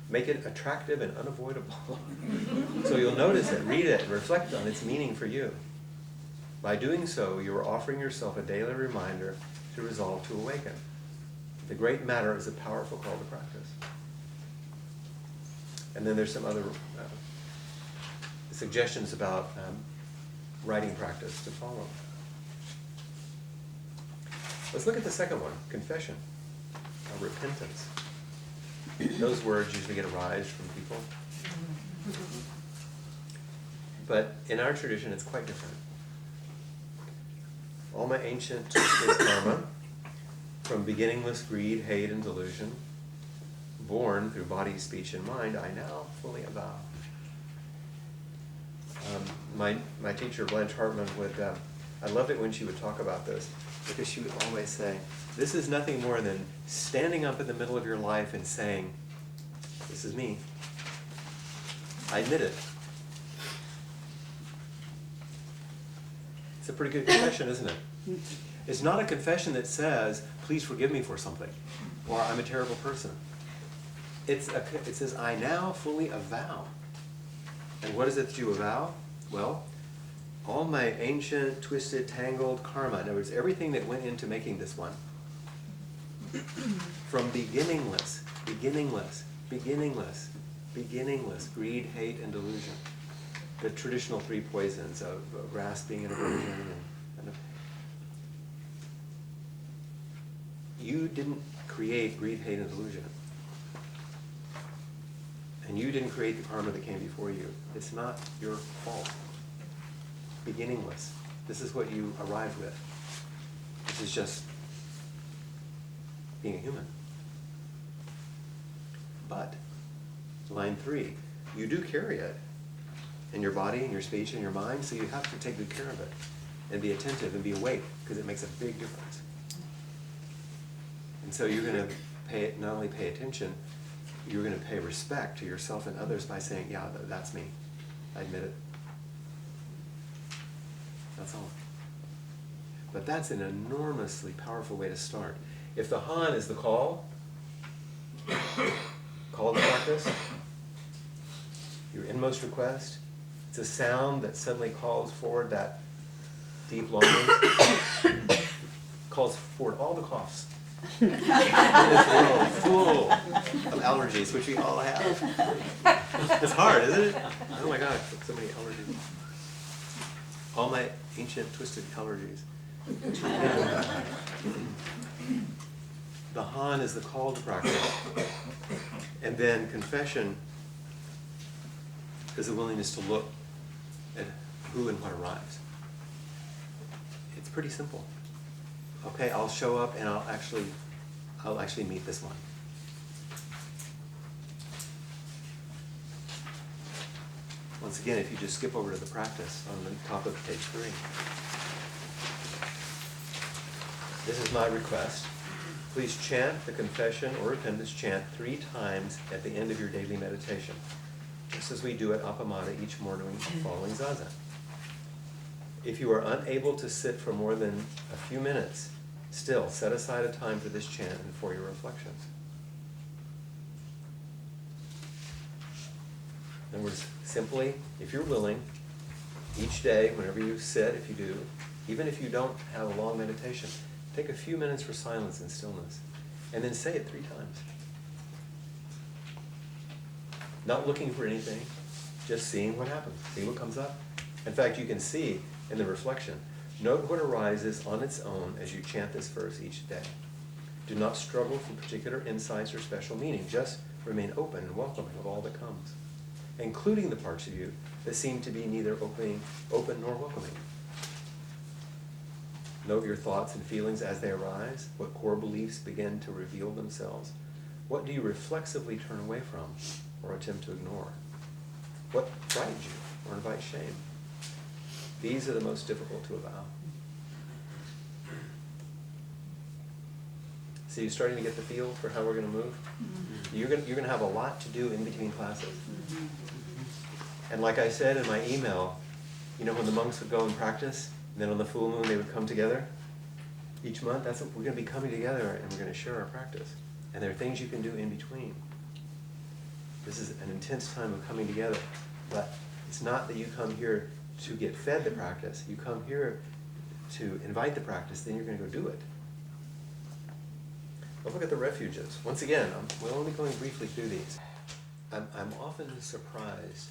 Make it attractive and unavoidable. So you'll notice it, read it, and reflect on its meaning for you. By doing so, you are offering yourself a daily reminder to resolve to awaken. The great matter is a powerful call to practice. And then there's some other suggestions about writing practice to follow. Let's look at the second one, confession, repentance. Those words usually get a rise from people. But in our tradition, it's quite different. All my ancient karma, from beginningless greed, hate, and delusion, born through body, speech, and mind, I now fully avow. My teacher, Blanche Hartman, I loved it when she would talk about this, because she would always say, this is nothing more than standing up in the middle of your life and saying, this is me. I admit it. It's a pretty good confession, isn't it? It's not a confession that says, please forgive me for something, or I'm a terrible person. It says, I now fully avow. And what is it that you avow? Well, all my ancient, twisted, tangled karma, in other words, everything that went into making this one, from beginningless, greed, hate, and delusion. The traditional three poisons of grasping and aversion. You didn't create greed, hate, and delusion. And you didn't create the karma that came before you. It's not your fault. Beginningless. This is what you arrived with. This is just being a human. But, line 3, you do carry it in your body, in your speech, in your mind, so you have to take good care of it and be attentive and be awake, because it makes a big difference. And so you're going to not only pay attention, you're going to pay respect to yourself and others by saying, yeah, that's me. I admit it. That's all. But that's an enormously powerful way to start. If the Han is the call to practice, your inmost request, It's a sound that suddenly calls forward that deep longing, calls forward all the coughs in this world full of allergies, which we all have. It's hard, isn't it? Oh my gosh, so many allergies. All my ancient twisted allergies. The Han is the call to practice. And then confession is the willingness to look at who and what arrives. It's pretty simple. Okay, I'll show up and I'll actually meet this one. Once again, if you just skip over to the practice on the top of page 3. This is my request. Please chant the confession or repentance chant 3 times at the end of your daily meditation, just as we do at Appamada each morning following Zazen. If you are unable to sit for more than a few minutes, still set aside a time for this chant and for your reflections. In other words, simply, if you're willing, each day, whenever you sit, if you do, even if you don't have a long meditation, take a few minutes for silence and stillness, and then say it 3 times. Not looking for anything, just seeing what happens, see what comes up. In fact, you can see in the reflection, note what arises on its own as you chant this verse each day. Do not struggle for particular insights or special meaning, just remain open and welcoming of all that comes, including the parts of you that seem to be neither open nor welcoming. Note your thoughts and feelings as they arise. What core beliefs begin to reveal themselves? What do you reflexively turn away from or attempt to ignore? What frightens you or invites shame? These are the most difficult to avow. So you're starting to get the feel for how we're going to move? Mm-hmm. You're going to have a lot to do in between classes. Mm-hmm. And like I said in my email, you know, when the monks would go and practice, and then on the full moon they would come together each month. That's what we're going to be coming together, and we're going to share our practice. And there are things you can do in between. This is an intense time of coming together, but it's not that you come here to get fed the practice. You come here to invite the practice, then you're going to go do it. But look at the refuges. Once again, we're only going briefly through these. I'm often surprised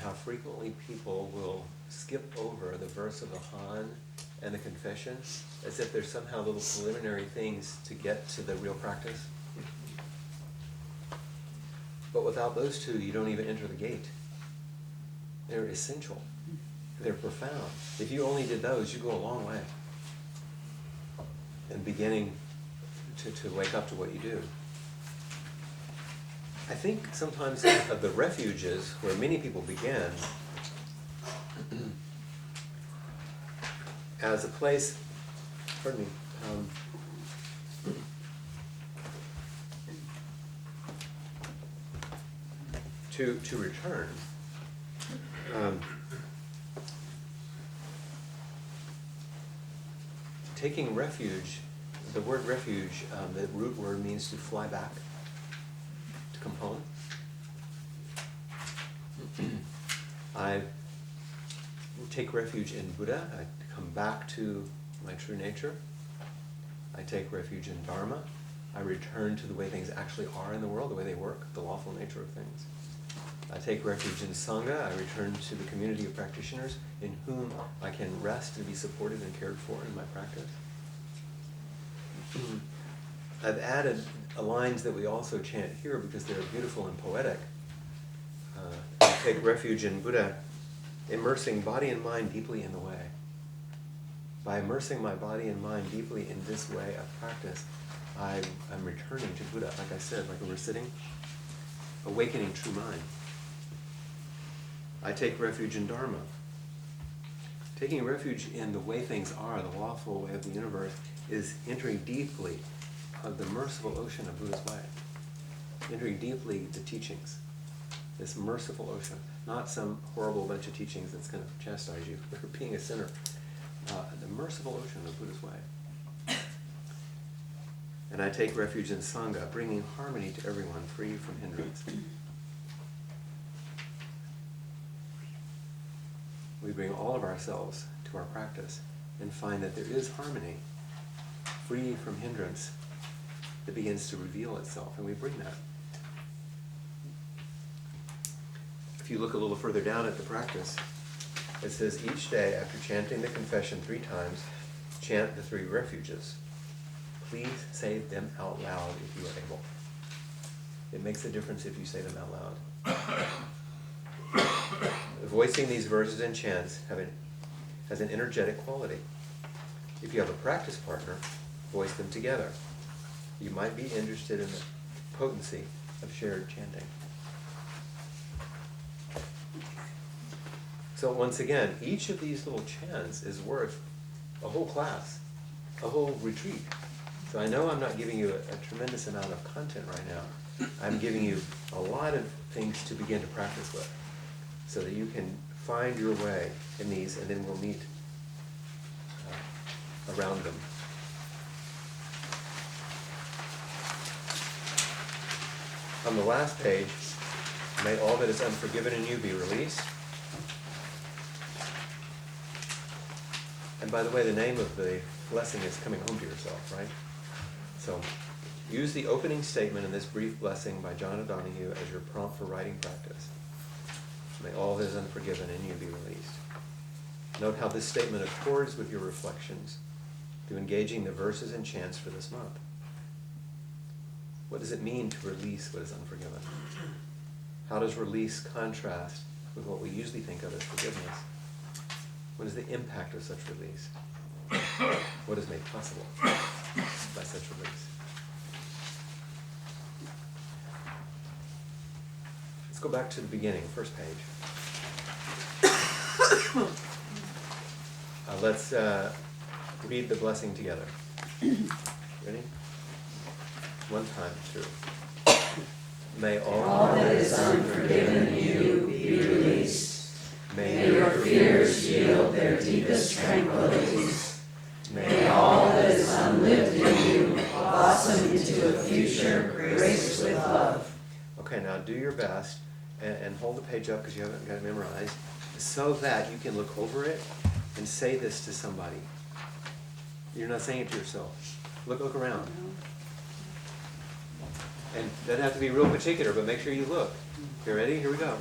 how frequently people will skip over the verse of the Han and the confession as if there's somehow little preliminary things to get to the real practice. But without those two, you don't even enter the gate. They're essential. They're profound. If you only did those, you go a long way in beginning to wake up to what you do. I think sometimes of the refuges where many people begin as a place, pardon me, to return. Taking refuge, the word refuge, the root word means to fly back, to come home. I take refuge in Buddha. I come back to my true nature. I take refuge in Dharma. I return to the way things actually are in the world, the way they work, the lawful nature of things. I take refuge in Sangha. I return to the community of practitioners in whom I can rest and be supported and cared for in my practice. I've added lines that we also chant here because they're beautiful and poetic. I take refuge in Buddha, immersing body and mind deeply in the way. By immersing my body and mind deeply in this way of practice, I'm returning to Buddha, like I said, like we were sitting, awakening true mind. I take refuge in Dharma. Taking refuge in the way things are, the lawful way of the universe, is entering deeply of the merciful ocean of Buddha's way. Entering deeply the teachings, this merciful ocean, not some horrible bunch of teachings that's going to chastise you for being a sinner. The merciful ocean of Buddha's way. And I take refuge in Sangha, bringing harmony to everyone, free from hindrance. we bring all of ourselves to our practice and find that there is harmony, free from hindrance, that begins to reveal itself, and we bring that. If you look a little further down at the practice, it says each day after chanting the confession 3 times, chant the 3 refuges. Please say them out loud if you are able. It makes a difference if you say them out loud. Voicing these verses and chants has an energetic quality. If you have a practice partner, voice them together. You might be interested in the potency of shared chanting. So once again, each of these little chants is worth a whole class, a whole retreat. So I know I'm not giving you a tremendous amount of content right now. I'm giving you a lot of things to begin to practice with, so that you can find your way in these, and then we'll meet around them. On the last page, may all that is unforgiven in you be released. And by the way, the name of the blessing is coming home to yourself, right? So use the opening statement in this brief blessing by John O'Donohue as your prompt for writing practice. May all that is unforgiven in you be released. Note how this statement accords with your reflections through engaging the verses and chants for this month. What does it mean to release what is unforgiven? How does release contrast with what we usually think of as forgiveness? What is the impact of such release? What is made possible by such release? Let's go back to the beginning, first page. Let's read the blessing together. Ready? One time through. May all that is unforgiven in you be released. May Your fears yield their deepest tranquilities. May all that is unlived in you blossom into a future graced with love. Okay, now do your best and hold the page up because you haven't got it memorized, so that you can look over it and say this to somebody. You're not saying it to yourself. Look around. And it doesn't have to be real particular, but make sure you look. You ready? Here we go.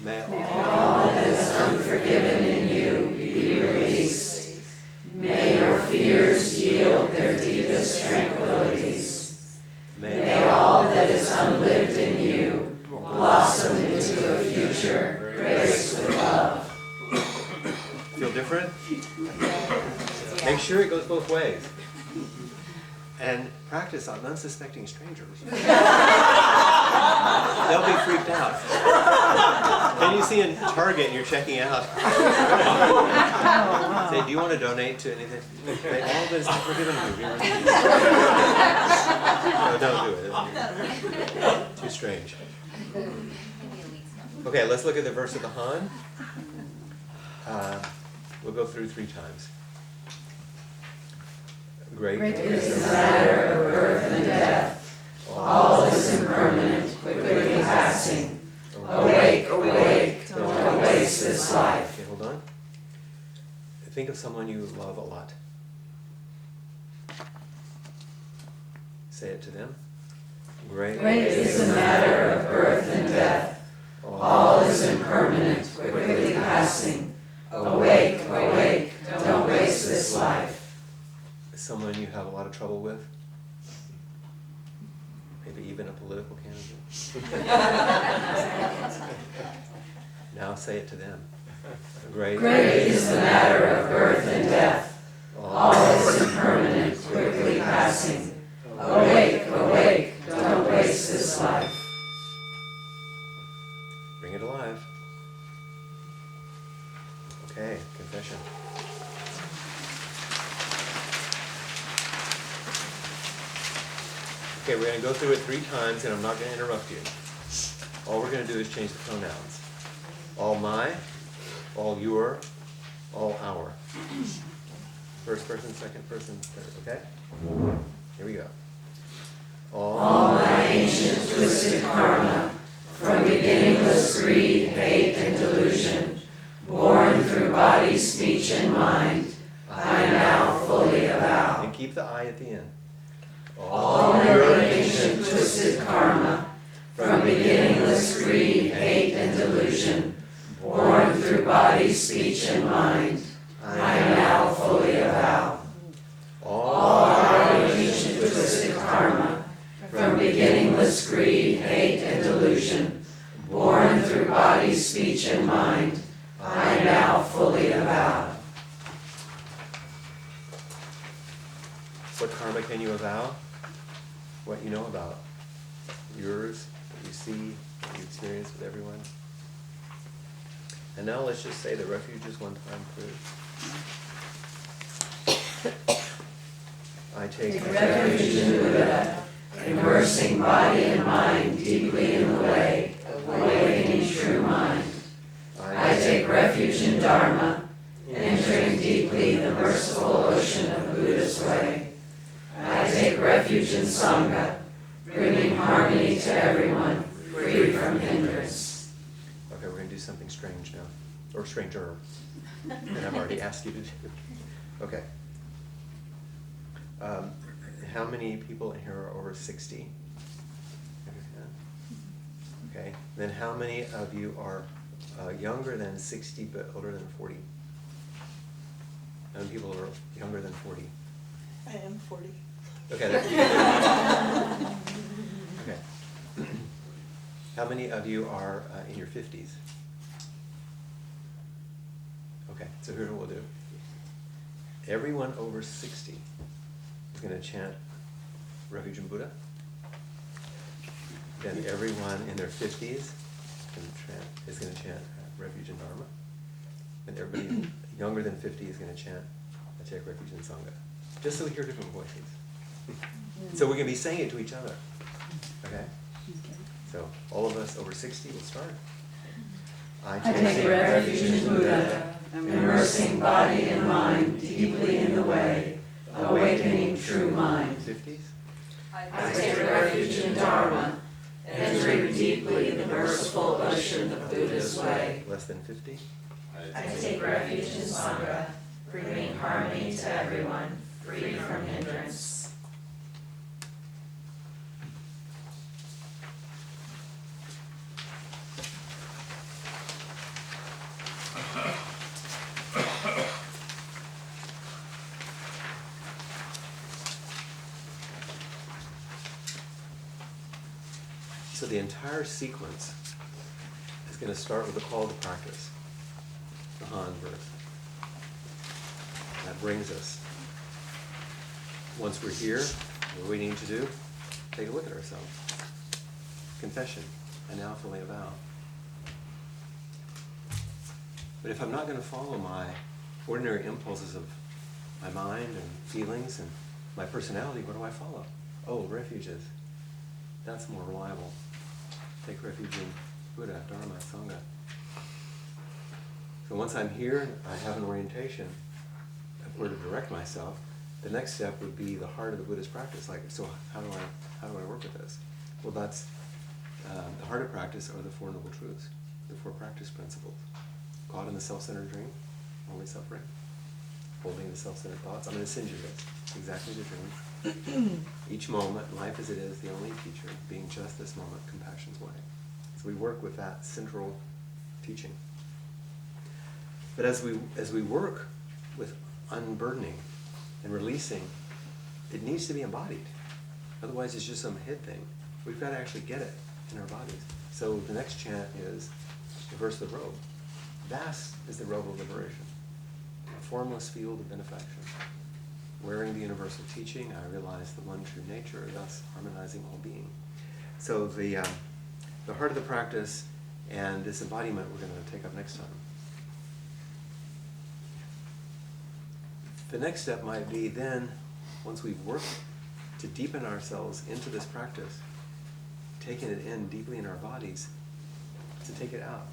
May All that is unforgiven in you be released. May your fears yield their deepest tranquilities. May all that is unlived in you blossom into a future graced with love. Feel different? Make sure it goes both ways. And practice on unsuspecting strangers. They'll be freaked out. Can you see in Target and you're checking out? Say, do you want to donate to anything? May all that is unforgiven you be released. No, don't do it. Too strange. Okay, let's look at the verse of the Han. We'll go through 3 times. Great Is the matter of birth and death. All is impermanent, quickly passing. Awake, awake, don't waste this life. Okay, hold on. Think of someone you love a lot. Say it to them. Great Is the matter of birth and death. All is impermanent, quickly passing. Awake, awake, don't waste this life. Someone you have a lot of trouble with. Maybe even a political candidate. Now say it to them. Great is the matter of birth and death. All is impermanent, quickly passing. Awake, awake, don't waste this life. Bring it alive. Okay, confession. Okay, we're going to go through it 3 times, and I'm not going to interrupt you. All we're going to do is change the pronouns. All my, all your, all our. First person, second person, third, okay? Here we go. All my ancient twisted karma, from beginningless greed, hate, and delusion, born through body, speech, and mind, I now fully avow. And keep the I at the end. All your ancient twisted karma, from beginningless greed, hate, and delusion, born through body, speech, and mind, I now fully avow. All our ancient twisted karma, from beginningless greed, hate, and delusion, born through body, speech, and mind, I now fully avow. What karma can you avow? What you know about. Yours, what you see, what you experience with everyone. And now let's just say the refuges one time, please. I take Refuge in Buddha, immersing body and mind deeply in the way, awakening true mind. I take refuge in Dharma, entering deeply the merciful ocean of Buddha's way. I take refuge in Sangha, bringing harmony to everyone, free from hindrance. Okay, we're going to do something strange now. Or stranger. And I've already asked you to do. Okay. How many people in here are over 60? Okay. Then how many of you are younger than 60 but older than 40? How many people are younger than 40? I am 40. Okay. Okay. How many of you are in your 50s? Okay, so here's what we'll do. Everyone over 60 is going to chant Refuge in Buddha. Then everyone in their 50s is going to chant Refuge in Dharma. And everybody younger than 50 is going to chant I take refuge in Sangha. Just so we hear different voices. So we're going to be saying it to each other. Okay? So all of us over 60 will start. I take refuge in Buddha, immersing body and mind deeply in the way, awakening true mind. 50s? I take refuge in Dharma, entering deeply the merciful ocean of Buddha's way. Less than 50? I take refuge in Sangha, bringing harmony to everyone, free from hindrance. So the entire sequence is going to start with a call to practice, the Han verse. That brings us. Once we're here, what do we need to do? Take a look at ourselves. Confession. I now fully avow. But if I'm not going to follow my ordinary impulses of my mind and feelings and my personality, what do I follow? Oh, refuges. That's more reliable. Take refuge in Buddha, Dharma, Sangha. So once I'm here, I have an orientation of where to direct myself. The next step would be the heart of the Buddhist practice. Like, so how do I work with this? Well, that's the heart of practice are the Four Noble Truths, the four practice principles. Caught in the self-centered dream, only suffering. Holding the self-centered thoughts. I'm going to send you this. Exactly the dream. Each moment, life as it is, the only teacher, being just this moment, compassion's way. So we work with that central teaching. But as we work with unburdening and releasing, it needs to be embodied. Otherwise it's just some head thing. We've got to actually get it in our bodies. So the next chant is reverse the robe. Vast is the robe of liberation. A formless field of benefaction. Wearing the universal teaching, I realize the one true nature, thus harmonizing all being. So the heart of the practice and this embodiment we're going to take up next time. The next step might be then, once we've worked to deepen ourselves into this practice, taking it in deeply in our bodies, to take it out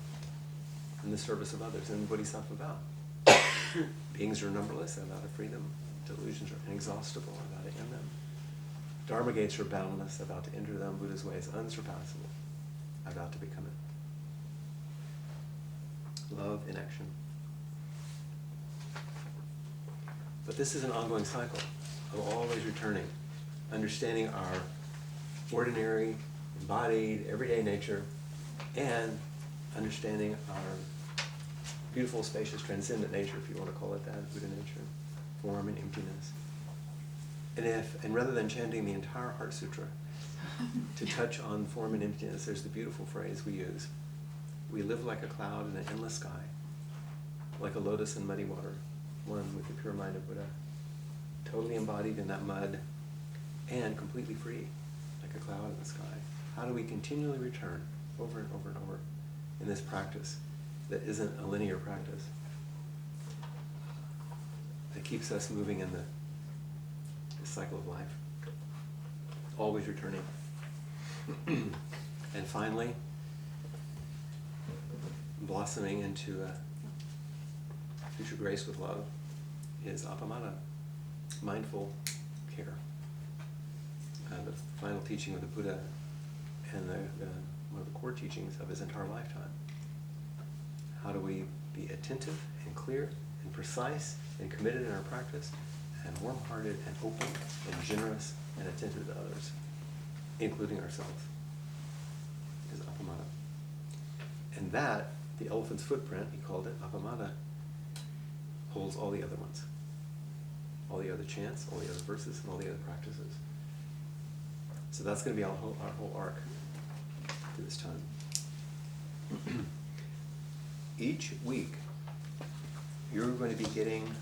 in the service of others and bodhisattva vow. Beings are numberless, I vow to free them. Delusions are inexhaustible, I vow to end them. Dharma gates are boundless, I vow to enter them. Buddha's way is unsurpassable, I vow to become it. Love in action. But this is an ongoing cycle of always returning, understanding our ordinary, embodied, everyday nature, and understanding our beautiful, spacious, transcendent nature, if you want to call it that, Buddha nature, form and emptiness. And rather than chanting the entire Heart Sutra, to touch on form and emptiness, there's the beautiful phrase we use. We live like a cloud in an endless sky, like a lotus in muddy water, one with the pure mind of Buddha, totally embodied in that mud, and completely free, like a cloud in the sky. How do we continually return over and over and over in this practice that isn't a linear practice, that keeps us moving in the cycle of life, always returning. And finally, blossoming into future grace with love is appamada, mindful care. The final teaching of the Buddha and one of the core teachings of his entire lifetime. How do we be attentive and clear and precise and committed in our practice, and warm-hearted and open and generous and attentive to others, including ourselves, is appamada. And that, the elephant's footprint, he called it, appamada, holds all the other ones. All the other chants, all the other verses, and all the other practices. So that's going to be our whole arc through this time. Each week, you're going to be getting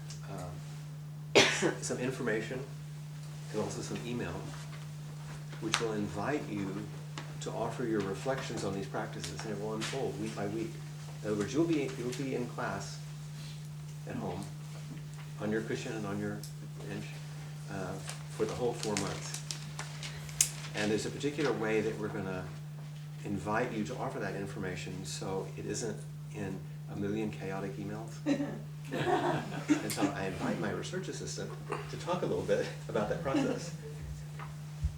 some information and also some email, which will invite you to offer your reflections on these practices, and it will unfold week by week. In other words, you'll be in class at home, on your cushion and on your bench, for the whole 4 months. And there's a particular way that we're going to invite you to offer that information, so it isn't in a million chaotic emails. And so I invite my research assistant to talk a little bit about that process.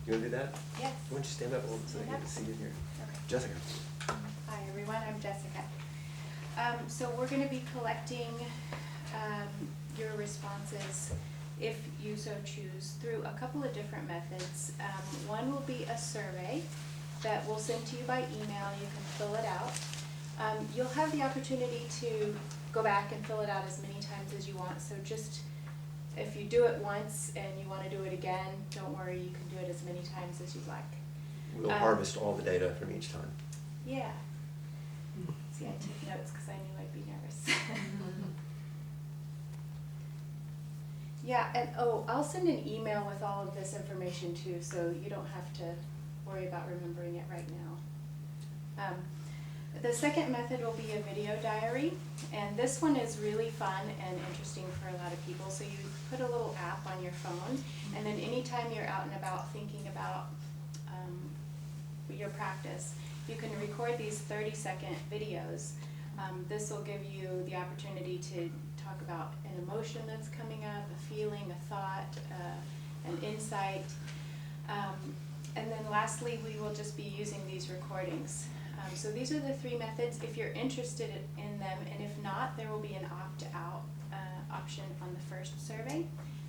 You want to do that? Yes. Why don't you stand up a little bit so I can see you here? Okay. Jessica. Hi everyone, I'm Jessica. So we're going to be collecting your responses, if you so choose, through a couple of different methods. One will be a survey that we'll send to you by email. You can fill it out. You'll have the opportunity to go back and fill it out as many times as you want. So just if you do it once and you want to do it again, don't worry, you can do it as many times as you'd like. We'll harvest all the data from each time. Yeah. See, I took notes because I knew I'd be nervous. Yeah, and I'll send an email with all of this information too, so you don't have to worry about remembering it right now. The second method will be a video diary, and this one is really fun and interesting for a lot of people. So you put a little app on your phone, and then anytime you're out and about thinking about your practice, you can record these 30-second videos. This will give you the opportunity to talk about an emotion that's coming up, a feeling, a thought, an insight. And then lastly, we will just be using these recordings. So these are the 3 methods if you're interested in them, and if not, there will be an opt-out option on the first survey.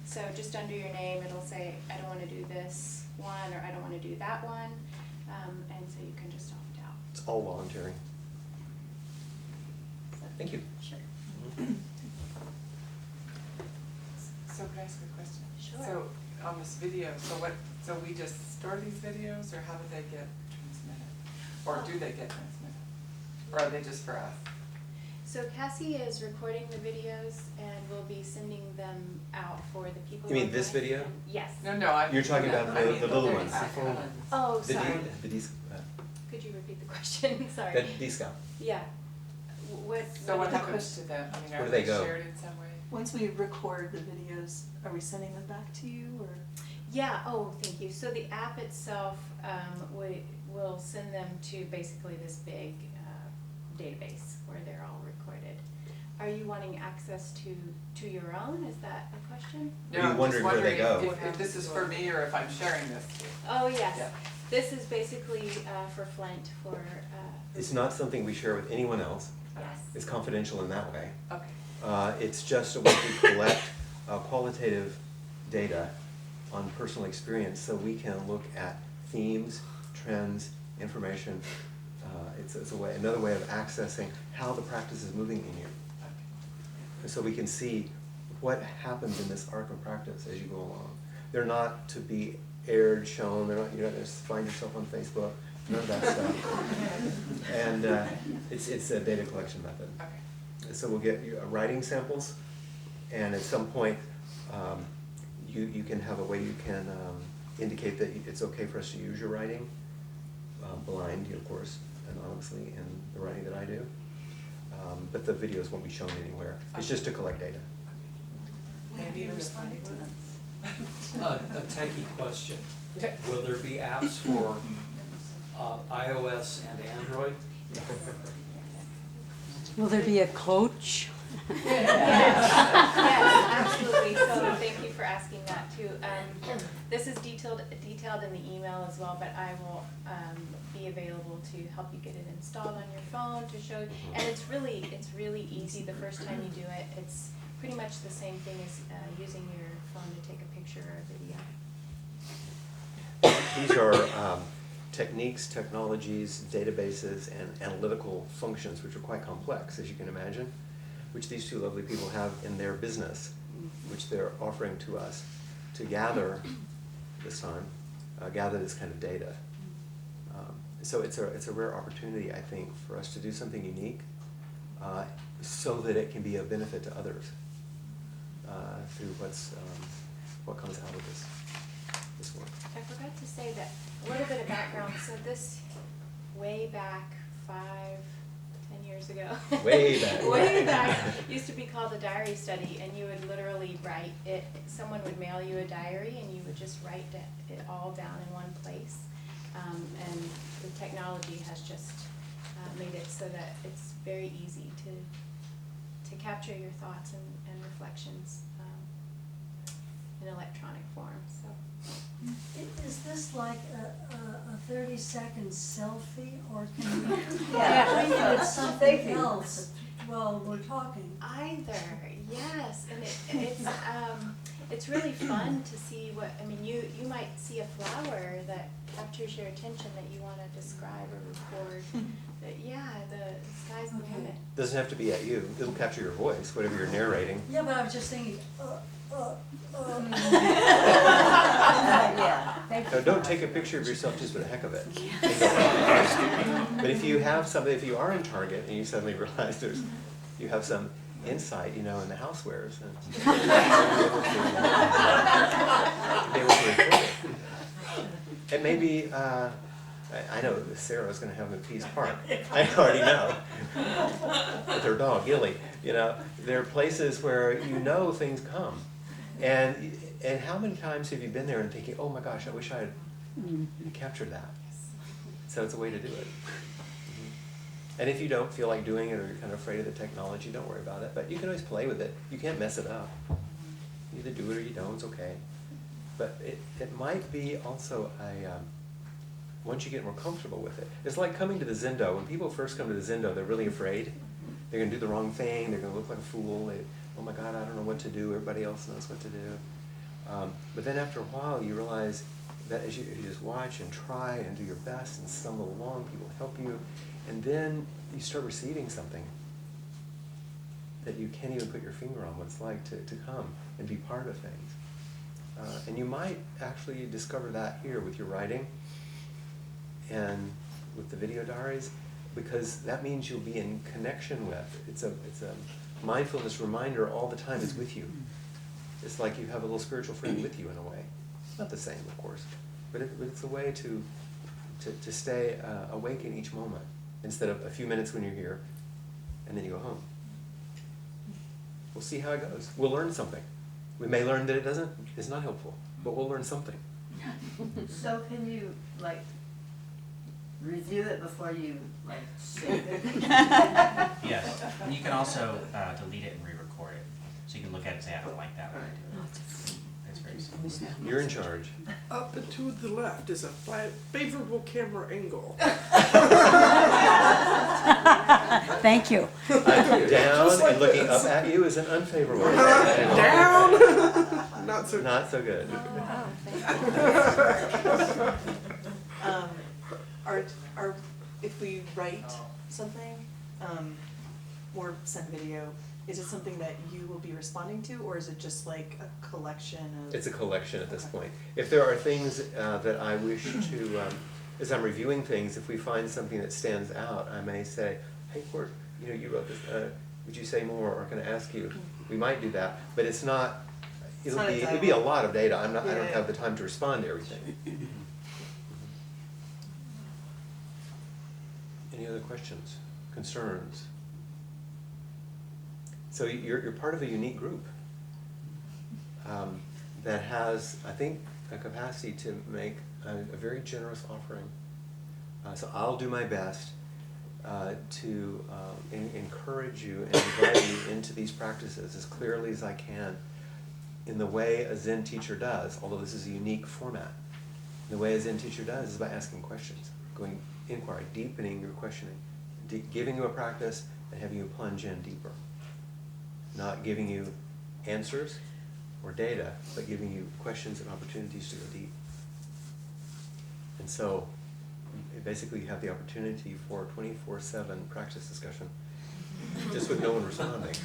So just under your name, it'll say, I don't want to do this one, or I don't want to do that one, and so you can just opt out. It's all voluntary. So, Thank you. Sure. So could I ask a question? Sure. So on this video, so we just store these videos, or how do they get transmitted? Or do they get transmitted? Or are they just for us? So Cassie is recording the videos, and we'll be sending them out for the people. You mean online. this video? Yes. No, I'm. You're talking about I mean, the little they're ones. iPhones. Oh, The sorry. Could you repeat the question? Sorry. That discount. Yeah. So what is the happens question? to them? I mean, Where are do they they go? shared in some way? Once we record the videos, are we sending them back to you, or? Yeah, oh, thank you. So the app itself, will send them to basically this big database where they're all recorded. Are you wanting access to your own? Is that a question? Are you I'm just wondering where they wondering go? if this is for me or if I'm sharing this. Oh, yes. Yeah. This is basically for Flint, for. It's not something we share with anyone else. Yes. It's confidential in that way. Okay. It's just a way to collect qualitative data on personal experience so we can look at themes, trends, information. It's another way of accessing how the practice is moving in you. And so we can see what happens in this arc of practice as you go along. They're not to be aired, shown, they're not, you don't just find yourself on Facebook, none of that stuff. And it's a data collection method. Okay. So we'll get you writing samples, and at some point, you can have a way you can indicate that it's okay for us to use your writing, blind, of course, anonymously in the writing that I do. But the videos won't be shown anywhere. It's just to collect data. Maybe responding to them. A techie question. Will there be apps for iOS and Android? Will there be a coach? Yes, absolutely. So thank you for asking that too. This is detailed in the email as well, but I will be available to help you get it installed on your phone to show. And it's really easy the first time you do it. It's pretty much the same thing as using your phone to take a picture or a video. These are techniques, technologies, databases, and analytical functions, which are quite complex, as you can imagine, which these two lovely people have in their business, which they're offering to us to gather this time, gather this kind of data. So it's a rare opportunity, I think, for us to do something unique so that it can be of benefit to others through what comes out of this work. I forgot to say that a little bit of background. So this way back 5-10 years ago. Way back. Way back used to be called a diary study, and you would literally write it. Someone would mail you a diary, and you would just write it all down in one place. And the technology has just made it so that it's very easy to capture your thoughts and reflections in electronic form. So. Is this like a 30-second selfie, or can we Yeah. think of it something else while we're talking? Either, yes, and it's really fun to see what, I mean, you might see a flower that captures your attention that you want to describe or record. But yeah, the sky's the Okay. limit. Doesn't have to be at you. It'll capture your voice, whatever you're narrating. Yeah, but I was just thinking, Yeah. Thank you. No, don't take a picture of yourself just for the heck of it. But if you have something, if you are in Target and you suddenly realize you have some insight, in the housewares, and be able to record it. And maybe, I know that Sarah's going to have them at Peace Park. I already know. With her dog, Gilly. There are places where things come. And how many times have you been there and thinking, oh my gosh, I wish I had captured that. So it's a way to do it. And if you don't feel like doing it, or you're kind of afraid of the technology, don't worry about it. But you can always play with it. You can't mess it up. You either do it or you don't, it's okay. But it might be also once you get more comfortable with it. It's like coming to the Zendo. When people first come to the Zendo, they're really afraid. They're going to do the wrong thing. They're going to look like a fool. Oh my God, I don't know what to do. Everybody else knows what to do. But then after a while, you realize that as you just watch and try and do your best and stumble along, people help you. And then you start receiving something that you can't even put your finger on what it's like to come and be part of things. And you might actually discover that here with your writing and with the video diaries, because that means you'll be in connection with. It's a mindfulness reminder all the time. It's with you. It's like you have a little spiritual friend with you in a way. It's not the same, of course, but it's a way to stay awake in each moment, instead of a few minutes when you're here and then you go home. We'll see how it goes. We'll learn something. We may learn that it's not helpful, but we'll learn something. So can you, review it before you, save it? Yes, and you can also delete it and re-record it. So you can look at it and say, I don't like that when I do it. It's very simple. You're in charge. Up and to the left is a favorable camera angle. Thank you. Down and looking up at you is an unfavorable. Down. Not so. Not so good. Are if we write something, or send video, is it something that you will be responding to, or is it just like a collection of? It's a collection at this Okay. point. If there are things that I wish to, as I'm reviewing things, if we find something that stands out, I may say, hey, Court, you wrote this, would you say more, or can I ask you? We might do that, but it's not, It's not a it'll be a dialogue. lot of data. I don't Yeah. have the time to respond to everything. Any other questions, concerns? So you're part of a unique group that has, I think, a capacity to make a very generous offering. So I'll do my best to encourage you and invite you into these practices as clearly as I can in the way a Zen teacher does, although this is a unique format. The way a Zen teacher does is by asking questions, going inquiry, deepening your questioning, giving you a practice and having you plunge in deeper. Not giving you answers or data, but giving you questions and opportunities to go deep. And so, basically you have the opportunity for 24/7 practice discussion, just with no one responding.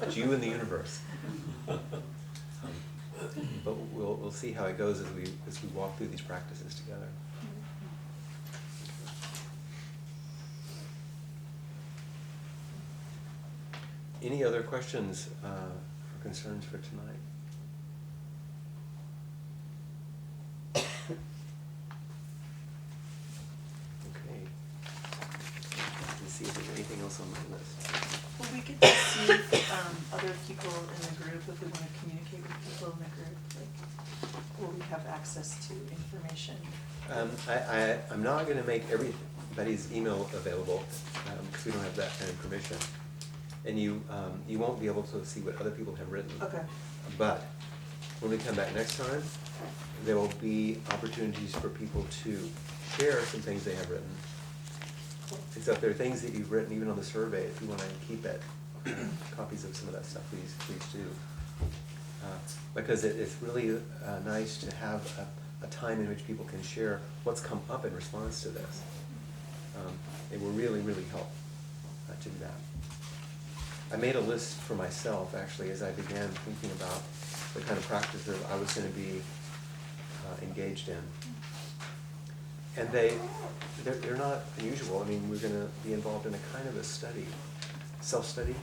It's you and the universe. But we'll see how it goes as we walk through these practices together. Any other questions or concerns for tonight? Okay. Let's see if there's anything else on my list. Will we get to see other people in the group if we want to communicate with people in the group? Like, will we have access to information? I'm not going to make everybody's email available because we don't have that kind of permission. And you won't be able to see what other people have written. Okay. But when we come back next time, there will be opportunities for people to share some things they have written. And so if there are things that you've written, even on the survey, if you want to keep it, copies of some of that stuff, please do. Because it's really nice to have a time in which people can share what's come up in response to this. It will really, really help to do that. I made a list for myself, actually, as I began thinking about the kind of practices I was going to be engaged in. And they're not unusual. I mean, we're going to be involved in a kind of a study, self-study,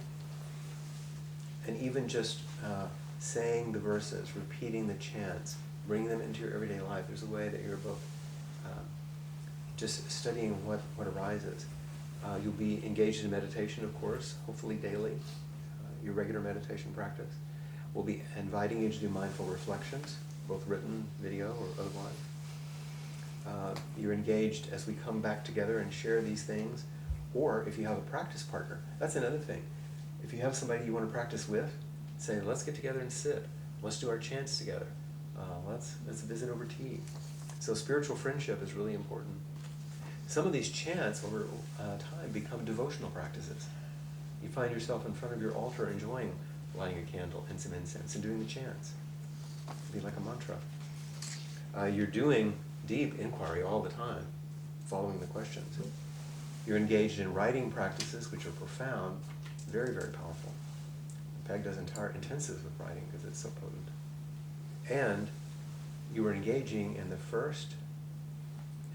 and even just saying the verses, repeating the chants, bringing them into your everyday life. There's a way that you're both just studying what arises. You'll be engaged in meditation, of course, hopefully daily, your regular meditation practice. We'll be inviting you to do mindful reflections, both written, video, or otherwise. You're engaged as we come back together and share these things, or if you have a practice partner, that's another thing. If you have somebody you want to practice with, say, let's get together and sit. Let's do our chants together. Let's visit over tea. So spiritual friendship is really important. Some of these chants over time become devotional practices. You find yourself in front of your altar enjoying lighting a candle and some incense and doing the chants. It'd be like a mantra. You're doing deep inquiry all the time, following the questions. You're engaged in writing practices, which are profound, very, very powerful. Peg does entire intensives with writing because it's so potent. And you were engaging in the first,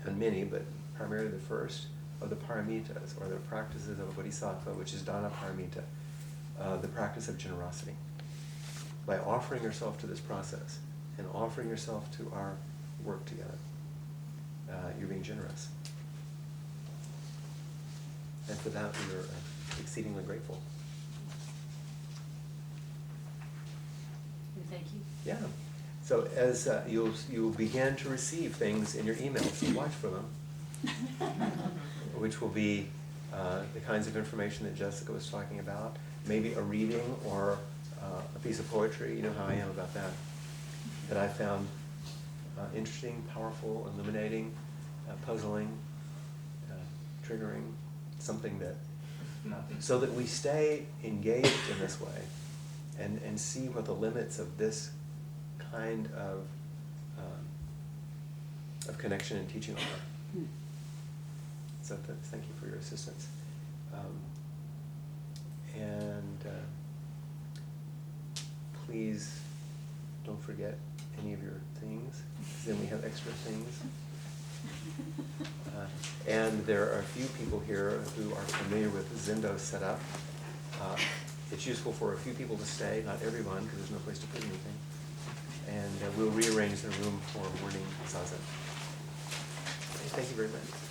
and many, but primarily the first, of the paramitas, or the practices of a bodhisattva, which is dana paramita, the practice of generosity. By offering yourself to this process, and offering yourself to our work together, you're being generous. And for that, we are exceedingly grateful. Thank you. Yeah. So as you'll begin to receive things in your email, so watch for them, which will be the kinds of information that Jessica was talking about, maybe a reading or a piece of poetry. You know how I am about that I found interesting, powerful, illuminating, puzzling, triggering, something that, so that we stay engaged in this way and see what the limits of this kind of connection and teaching are. So thank you for your assistance. And please don't forget any of your things, 'cause then we have extra things. And there are a few people here who are familiar with Zendo's setup. It's useful for a few people to stay, not everyone, because there's no place to put anything. And we'll rearrange the room for morning zazen. Okay, thank you very much.